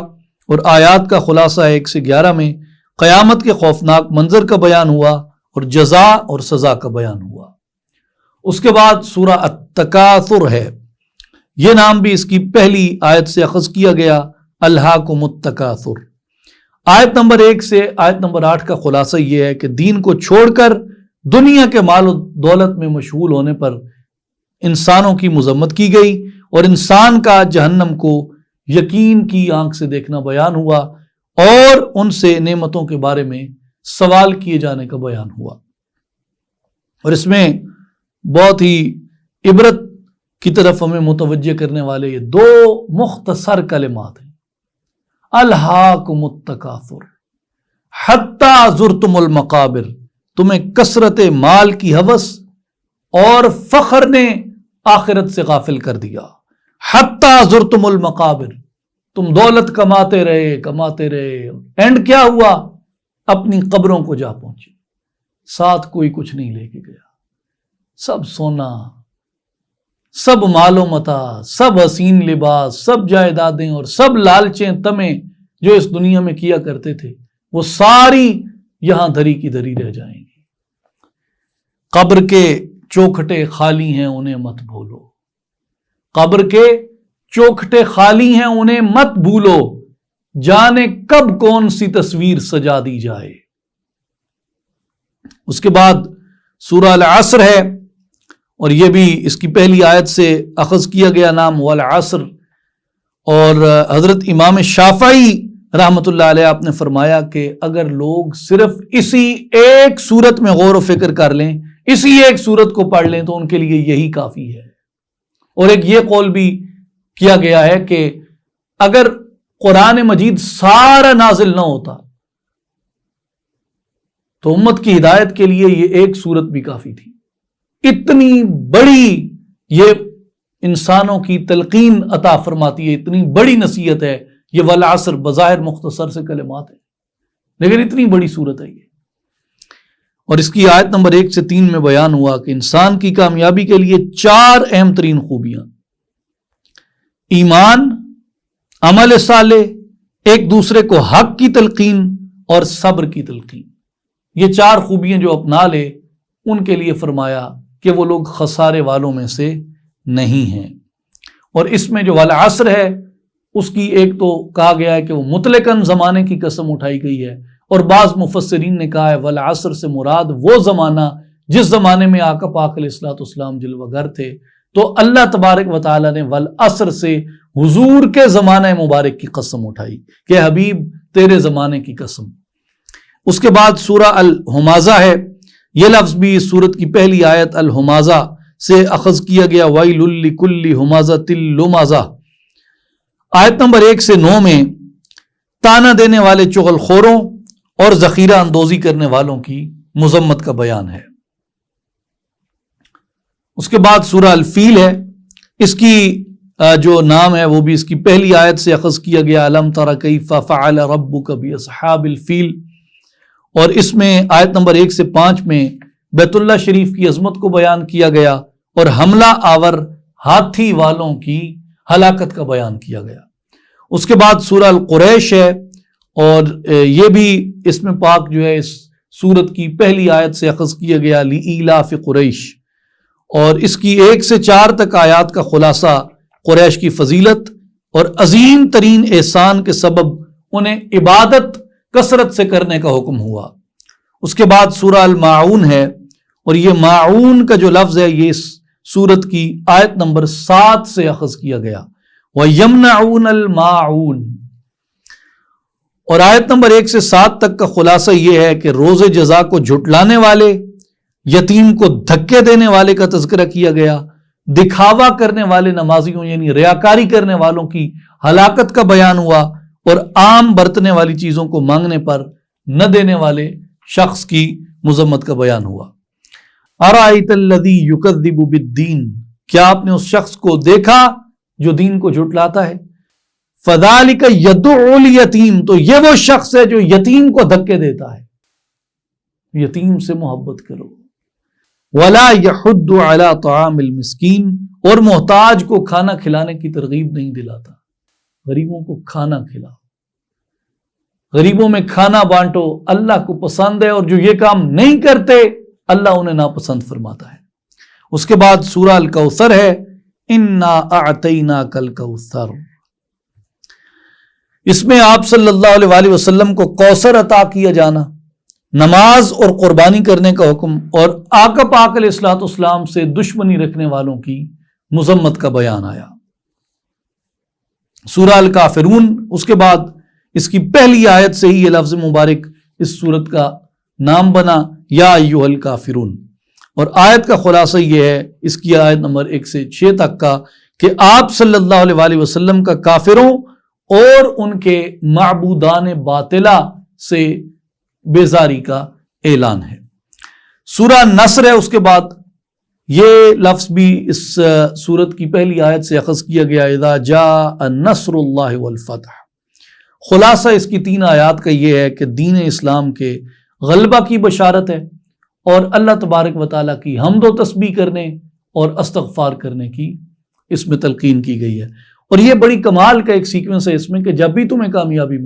اور آیات کا خلاصہ 1 سے 11 میں قیامت کے خوفناک منظر کا بیان ہوا، اور جزا اور سزا کا بیان ہوا. اس کے بعد سورہ التکاثر ہے، یہ نام بھی اس کی پہلی آیت سے اخذ کیا گیا، الہاکم التکاثر. آیت نمبر 1 سے آیت نمبر 8 کا خلاصہ یہ ہے کہ دین کو چھوڑ کر دنیا کے مال و دولت میں مشغول ہونے پر انسانوں کی مذمت کی گئی، اور انسان کا جہنم کو یقین کی آنکھ سے دیکھنا بیان ہوا، اور ان سے نعمتوں کے بارے میں سوال کیے جانے کا بیان ہوا. اور اس میں بہت ہی عبرت کی طرف ہمیں متوجہ کرنے والے یہ دو مختصر کلمات ہیں، الہاکم التکاثر حتی زرتم المقابر، تمہیں کثرت مال کی ہوس اور فخر نے آخرت سے غافل کر دیا، حتی زرتم المقابر، تم دولت کماتے رہے، اینڈ کیا ہوا؟ اپنی قبروں کو جا پہنچے، ساتھ کوئی کچھ نہیں لے کے گیا، سب سونا، سب مال و متاع، سب حسین لباس، سب جائیدادیں اور سب لالچیں تمہیں جو اس دنیا میں کیا کرتے تھے وہ ساری یہاں دھری کی دھری رہ جائیں گی۔ قبر کے چوکھٹے خالی ہیں انہیں مت بھولو، قبر کے چوکھٹے خالی ہیں انہیں مت بھولو، جانے کب کون سی تصویر سجا دی جائے۔ اس کے بعد سورہ العصر ہے، اور یہ بھی اس کی پہلی آیت سے اخذ کیا گیا نام والعصر، اور حضرت امام شافعی رحمت اللہ علیہ آپ نے فرمایا کہ اگر لوگ صرف اسی ایک سورت میں غور و فکر کر لیں، اسی ایک سورت کو پڑھ لیں تو ان کے لیے یہی کافی ہے۔ اور ایک یہ قول بھی کیا گیا ہے کہ اگر قرآن مجید سارا نازل نہ ہوتا تو امت کی ہدایت کے لیے یہ ایک سورت بھی کافی تھی۔ اتنی بڑی یہ انسانوں کی تلقین عطا فرماتی ہے، اتنی بڑی نصیحت ہے یہ والعصر، بظاہر مختصر سے کلمات ہیں لیکن اتنی بڑی صورت ہے یہ۔ اور اس کی آیت نمبر 1 سے 3 میں بیان ہوا کہ انسان کی کامیابی کے لیے 4 اہم ترین خوبیاں، ایمان، عمل صالح، ایک دوسرے کو حق کی تلقین اور صبر کی تلقین، یہ 4 خوبیاں جو اپنا لے ان کے لیے فرمایا کہ وہ لوگ خسارے والوں میں سے نہیں ہیں۔ اور اس میں جو والعصر ہے اس کی ایک تو کہا گیا ہے کہ وہ مطلقاً زمانے کی قسم اٹھائی گئی ہے، اور بعض مفسرین نے کہا ہے والعصر سے مراد وہ زمانہ جس زمانے میں آقا پاک علیہ الصلوۃ والسلام جلوہ گر تھے، تو اللہ تبارک و تعالیٰ نے والعصر سے حضور کے زمانہ مبارک کی قسم اٹھائی کہ حبیب تیرے زمانے کی قسم۔ اس کے بعد سورہ الہمازہ ہے، یہ لفظ بھی اس سورت کی پہلی آیت الہمازہ سے اخذ کیا گیا، وَيْلٌ لِكُلِّ ہُمَازَةٍ لُمَازَةٍ۔ آیت نمبر 1 سے 9 میں تانا دینے والے چغل خوروں اور ذخیرہ اندوزی کرنے والوں کی مذمت کا بیان ہے۔ اس کے بعد سورہ الفیل ہے، اس کی جو نام ہے وہ بھی اس کی پہلی آیت سے اخذ کیا گیا، أَلَمْ تَرَ كَيْفَ فَعَلَ رَبُّكَ بِأَصْحَابِ الفیل، اور اس میں آیت نمبر 1 سے 5 میں بیت اللہ شریف کی عظمت کو بیان کیا گیا اور حملہ آور ہاتھی والوں کی ہلاکت کا بیان کیا گیا۔ اس کے بعد سورہ القریش ہے، اور یہ بھی اس میں پاک جو ہے اس سورت کی پہلی آیت سے اخذ کیا گیا، لِإِيلَافِ قریش، اور اس کی 1 سے 4 تک آیات کا خلاصہ قریش کی فضیلت اور عظیم ترین احسان کے سبب انہیں عبادت کثرت سے کرنے کا حکم ہوا۔ اس کے بعد سورہ الماعون ہے، اور یہ ماعون کا جو لفظ ہے یہ اس سورت کی آیت نمبر 7 سے اخذ کیا گیا، وَيَمْنَعُونَ الْمَاعُونَ، اور آیت نمبر 1 سے 7 تک کا خلاصہ یہ ہے کہ روز جزا کو جھٹلانے والے، یتیم کو دھکے دینے والے کا تذکرہ کیا گیا، دکھاوا کرنے والے نمازیوں یعنی ریاکاری کرنے والوں کی ہلاکت کا بیان ہوا، اور عام برتنے والی چیزوں کو مانگنے پر نہ دینے والے شخص کی مذمت کا بیان ہوا۔ أَرَأَيْتَ الَّذِي يُكَذِّبُ بِالدِّينِ، کیا آپ نے اس شخص کو دیکھا جو دین کو جھٹلاتا ہے؟ فَذَلِكَ يَدُعُّ الْيَتِيمَ، تو یہ وہ شخص ہے جو یتیم کو دھکے دیتا ہے۔ یتیم سے محبت کرو۔ وَلَا يَحُضُّ عَلَى طَعَامِ الْمِسْكِينِ، اور محتاج کو کھانا کھلانے کی ترغیب نہیں دلاتا۔ غریبوں کو کھانا کھلاؤ، غریبوں میں کھانا بانٹو، اللہ کو پسند ہے، اور جو یہ کام نہیں کرتے اللہ انہیں ناپسند فرماتا ہے۔ اس کے بعد سورہ الکوثر ہے، اِنَّا أَعْطَيْنَاكَ الْكَوْثَرَ، اس میں آپ صلی اللہ علیہ وآلہ وسلم کو کوثر عطا کیا جانا، نماز اور قربانی کرنے کا حکم، اور آقا پاک علیہ الصلوۃ والسلام سے دشمنی رکھنے والوں کی مذمت کا بیان آیا۔ سورہ الکافرون، اس کے بعد اس کی پہلی آیت سے ہی یہ لفظ مبارک اس سورت کا نام بنا، یا ایھا الکافرون، اور آیت کا خلاصہ یہ ہے، اس کی آیت نمبر 1 سے 6 تک کا، کہ آپ صلی اللہ علیہ وآلہ وسلم کا کافروں اور ان کے معبودان باطلہ سے بیزاری کا اعلان ہے۔ سورہ نصر ہے، اس کے بعد یہ لفظ بھی اس سورت کی پہلی آیت سے اخذ کیا گیا، اذا جاء نصر اللہ والفتح۔ خلاصہ اس کی 3 آیات کا یہ ہے کہ دین اسلام کے غلبہ کی بشارت ہے اور اللہ تبارک و تعالیٰ کی حمد و تسبیح کرنے اور استغفار کرنے کی اس میں تلقین کی گئی ہے۔ اور یہ بڑی کمال کا ایک سیکوینس ہے اس میں، کہ جب بھی تمہیں کامیابی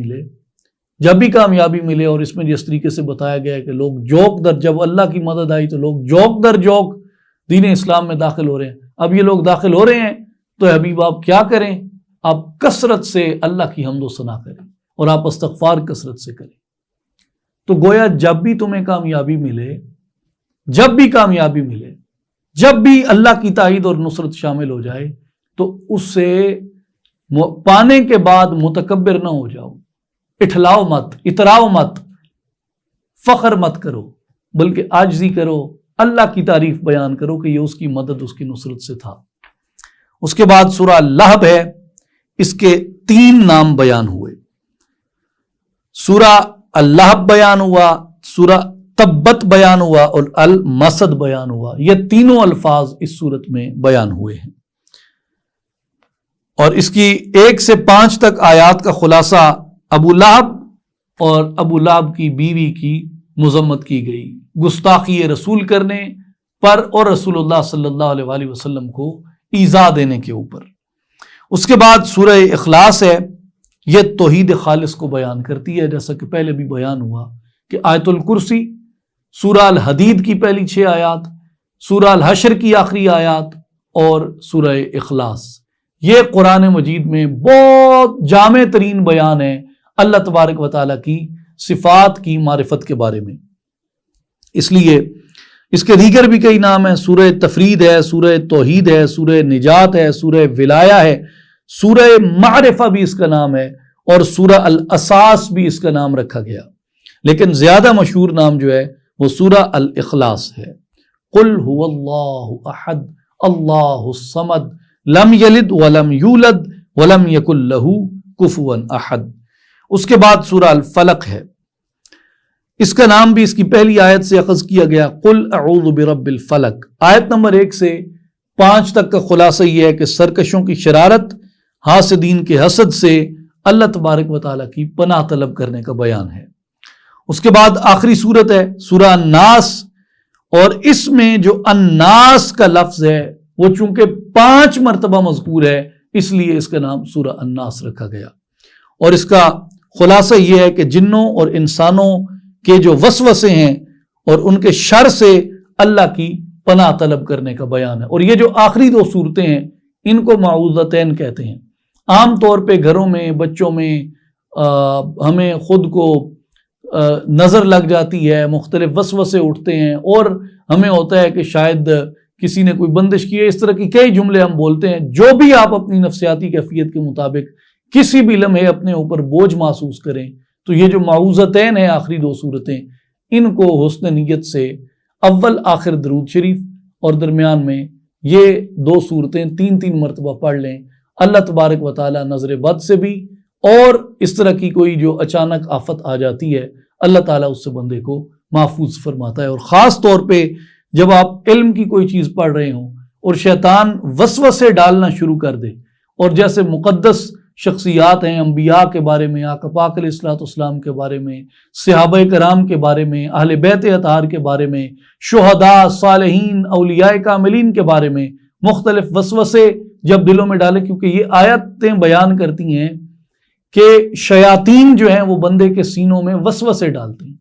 ملے اور اس میں جس طریقے سے بتایا گیا ہے کہ لوگ جوک در، جب اللہ کی مدد آئی تو لوگ جوک در جوک دین اسلام میں داخل ہو رہے ہیں۔ اب یہ لوگ داخل ہو رہے ہیں تو حبیب آپ کیا کریں؟ آپ کثرت سے اللہ کی حمد و ثنا کریں اور آپ استغفار کثرت سے کریں۔ تو گویا جب بھی تمہیں کامیابی ملے، جب بھی اللہ کی تائید اور نصرت شامل ہو جائے تو اس سے پانے کے بعد متکبر نہ ہو جاؤ، اٹھلاؤ مت، اتراؤ مت، فخر مت کرو، بلکہ عاجزی کرو، اللہ کی تعریف بیان کرو کہ یہ اس کی مدد، اس کی نصرت سے تھا۔ اس کے بعد سورہ لہب ہے، اس کے 3 نام بیان ہوئے، سورہ اللہب بیان ہوا، سورہ تبت بیان ہوا اور المسد بیان ہوا۔ یہ تینوں الفاظ اس صورت میں بیان ہوئے ہیں، اور اس کی 1 سے 5 تک آیات کا خلاصہ ابو لہب اور ابو لہب کی بیوی کی مذمت کی گئی، گستاخی رسول کرنے پر اور رسول اللہ صلی اللہ علیہ وآلہ وسلم کو ایذا دینے کے اوپر۔ اس کے بعد سورہ اخلاص ہے، یہ توحید خالص کو بیان کرتی ہے، جیسا کہ پہلے بھی بیان ہوا کہ آیت الکرسی، سورہ الحدید کی پہلی 6 آیات، سورہ الحشر کی آخری آیات اور سورہ اخلاص، یہ قرآن مجید میں بہت جامع ترین بیان ہے اللہ تبارک و تعالیٰ کی صفات کی معرفت کے بارے میں۔ اس لیے اس کے دیگر بھی کئی نام ہیں، سورہ تفرید ہے، سورہ توحید ہے، سورہ نجات ہے، سورہ ولایہ ہے، سورہ معرفہ بھی اس کا نام ہے، اور سورہ الاساس بھی اس کا نام رکھا گیا، لیکن زیادہ مشہور نام جو ہے وہ سورہ الاخلاص ہے۔ قل هو اللہ احد اللہ الصمد لم یلد ولم یولد ولم یکن لہ کفوا احد۔ اس کے بعد سورہ الفلق ہے، اس کا نام بھی اس کی پہلی آیت سے اخذ کیا گیا، قل اعوذ برب الفلق۔ آیت نمبر 1 سے 5 تک کا خلاصہ یہ ہے کہ سرکشوں کی شرارت، حاسدین کے حسد سے اللہ تبارک و تعالیٰ کی پناہ طلب کرنے کا بیان ہے۔ اس کے بعد آخری سورت ہے سورہ الناس، اور اس میں جو الناس کا لفظ ہے وہ چونکہ 5 مرتبہ مذکور ہے، اس لیے اس کا نام سورہ الناس رکھا گیا، اور اس کا خلاصہ یہ ہے کہ جنوں اور انسانوں کے جو وسوسے ہیں اور ان کے شر سے اللہ کی پناہ طلب کرنے کا بیان ہے۔ اور یہ جو آخری 2 صورتیں ہیں ان کو معوذتین کہتے ہیں۔ عام طور پہ گھروں میں، بچوں میں ہمیں خود کو نظر لگ جاتی ہے، مختلف وسوسے اٹھتے ہیں، اور ہمیں ہوتا ہے کہ شاید کسی نے کوئی بندش کی ہے، اس طرح کی کئی جملے ہم بولتے ہیں۔ جو بھی آپ اپنی نفسیاتی کیفیت کے مطابق کسی بھی لمحے اپنے اوپر بوجھ محسوس کریں تو یہ جو معوذتین ہیں آخری 2 صورتیں، ان کو حسن نیت سے اول آخر درود شریف اور درمیان میں یہ 2 صورتیں 3 مرتبہ پڑھ لیں، اللہ تبارک و تعالی نظر بد سے بھی اور اس طرح کی کوئی جو اچانک آفت آ جاتی ہے اللہ تعالیٰ اس سے بندے کو محفوظ فرماتا ہے۔ اور خاص طور پہ جب آپ علم کی کوئی چیز پڑھ رہے ہوں اور شیطان وسوسے ڈالنا شروع کر دے، اور جیسے مقدس شخصیات ہیں، انبیاء کے بارے میں، آقا پاک علیہ الصلوۃ والسلام کے بارے میں، صحابہ کرام کے بارے میں، اہل بیت اطہار کے بارے میں، شہداء، صالحین، اولیاء کاملین کے بارے میں مختلف وسوسے جب دلوں میں ڈالے، کیونکہ یہ آیتیں بیان کرتی ہیں کہ شیاطین جو ہیں وہ بندے کے سینوں میں وسوسے ڈالتے ہیں۔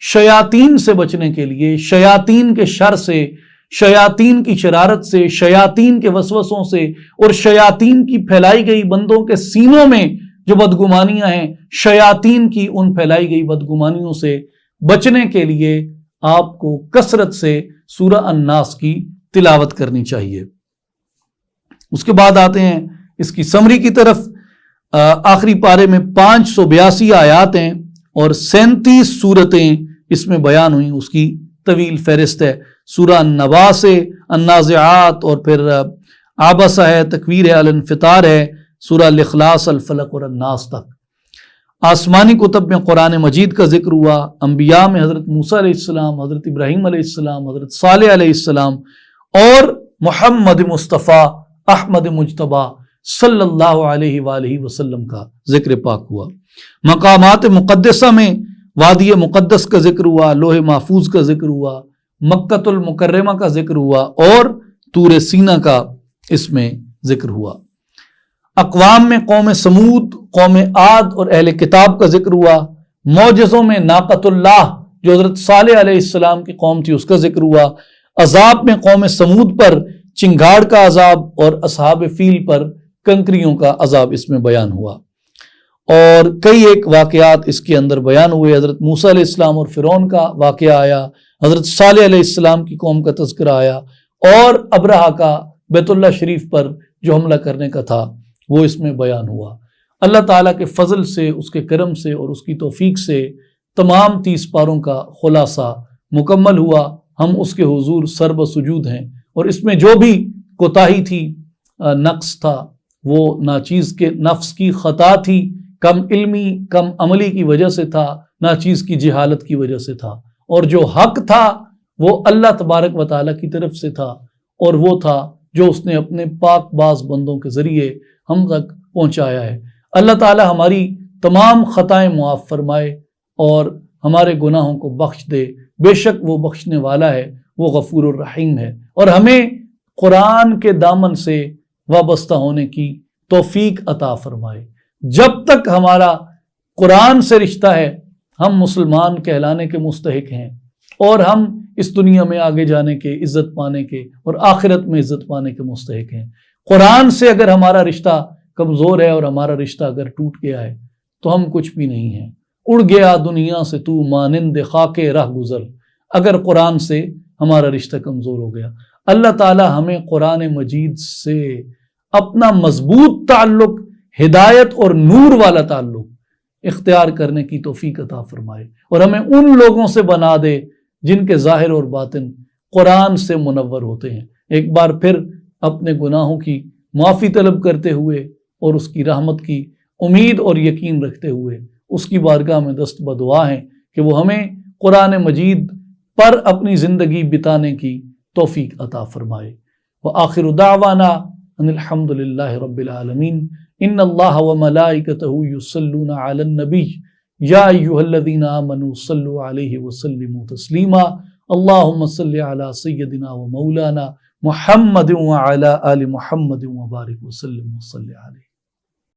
شیاطین سے بچنے کے لیے، شیاطین کے شر سے، شیاطین کی شرارت سے، شیاطین کے وسوسوں سے، اور شیاطین کی پھیلائی گئی بندوں کے سینوں میں جو بدگمانیاں ہیں، شیاطین کی ان پھیلائی گئی بدگمانیوں سے بچنے کے لیے آپ کو کثرت سے سورہ الناس کی تلاوت کرنی چاہیے۔ اس کے بعد آتے ہیں اس کی سمری کی طرف۔ آخری پارے میں 582 آیات ہیں اور 37 سورتیں اس میں بیان ہوئیں، اس کی طویل فہرست ہے۔ سورہ النبا سے النازعات، اور پھر عبسہ ہے، تکویر ہے، الانفطار ہے، سورہ الاخلاص، الفلق اور الناس تک۔ آسمانی کتب میں قرآن مجید کا ذکر ہوا، انبیاء میں حضرت موسیٰ علیہ السلام، حضرت ابراہیم علیہ السلام، حضرت صالح علیہ السلام، اور محمد مصطفیٰ احمد مجتبیٰ صلی اللہ علیہ وآلہ وسلم کا ذکر پاک ہوا۔ مقامات مقدسہ میں وادی مقدس کا ذکر ہوا، لوح محفوظ کا ذکر ہوا، مکۃ المکرمہ کا ذکر ہوا، اور طور سینہ کا اس میں ذکر ہوا۔ اقوام میں قوم سمود، قوم عاد اور اہل کتاب کا ذکر ہوا۔ معجزوں میں ناقۃ اللہ جو حضرت صالح علیہ السلام کی قوم تھی اس کا ذکر ہوا۔ عذاب میں قوم سمود پر چنگاڑ کا عذاب اور اصحاب فیل پر کنکریوں کا عذاب اس میں بیان ہوا، اور کئی ایک واقعات اس کے اندر بیان ہوئے۔ حضرت موسیٰ علیہ السلام اور فرعون کا واقعہ آیا، حضرت صالح علیہ السلام کی قوم کا تذکرہ آیا، اور ابرہہ کا بیت اللہ شریف پر جو حملہ کرنے کا تھا وہ اس میں بیان ہوا۔ اللہ تعالیٰ کے فضل سے، اس کے کرم سے اور اس کی توفیق سے تمام 30 پاروں کا خلاصہ مکمل ہوا۔ ہم اس کے حضور سرب سجود ہیں، اور اس میں جو بھی کوتاہی تھی، نقص تھا، وہ ناچیز کے نفس کی خطا تھی، کم علمی کم عملی کی وجہ سے تھا، ناچیز کی جہالت کی وجہ سے تھا، اور جو حق تھا وہ اللہ تبارک و تعالیٰ کی طرف سے تھا، اور وہ تھا جو اس نے اپنے پاک باز بندوں کے ذریعے ہم تک پہنچایا ہے۔ اللہ تعالیٰ ہماری تمام خطائیں معاف فرمائے اور ہمارے گناہوں کو بخش دے، بے شک وہ بخشنے والا ہے، وہ غفور الرحیم ہے، اور ہمیں قرآن کے دامن سے وابستہ ہونے کی توفیق عطا فرمائے۔ جب تک ہمارا قرآن سے رشتہ ہے ہم مسلمان کہلانے کے مستحق ہیں، اور ہم اس دنیا میں آگے جانے کے، عزت پانے کے، اور آخرت میں عزت پانے کے مستحق ہیں۔ قرآن سے اگر ہمارا رشتہ کمزور ہے اور ہمارا رشتہ اگر ٹوٹ گیا ہے تو ہم کچھ بھی نہیں ہیں۔ اڑ گیا دنیا سے تو مانند خاک راہ گزر، اگر قرآن سے ہمارا رشتہ کمزور ہو گیا۔ اللہ تعالی ہمیں قرآن مجید سے اپنا مضبوط تعلق، ہدایت اور نور والا تعلق اختیار کرنے کی توفیق عطا فرمائے، اور ہمیں ان لوگوں سے بنا دے جن کے ظاہر اور باطن قرآن سے منور ہوتے ہیں۔ ایک بار پھر اپنے گناہوں کی معافی طلب کرتے ہوئے اور اس کی رحمت کی امید اور یقین رکھتے ہوئے اس کی بارگاہ میں دست بدعا ہیں کہ وہ ہمیں قرآن مجید پر اپنی زندگی بتانے کی توفیق عطا فرمائے۔ وآخر دعوانا ان الحمد للہ رب العالمین۔ ان اللہ وملائکتہ یصلون علی النبی یا ایھا الذین آمنوا صلوا علیہ وسلموا تسلیما۔ اللہم صل علی سیدنا و مولانا محمد وعلی آل محمد وبارک وسلم وصلی علیہ۔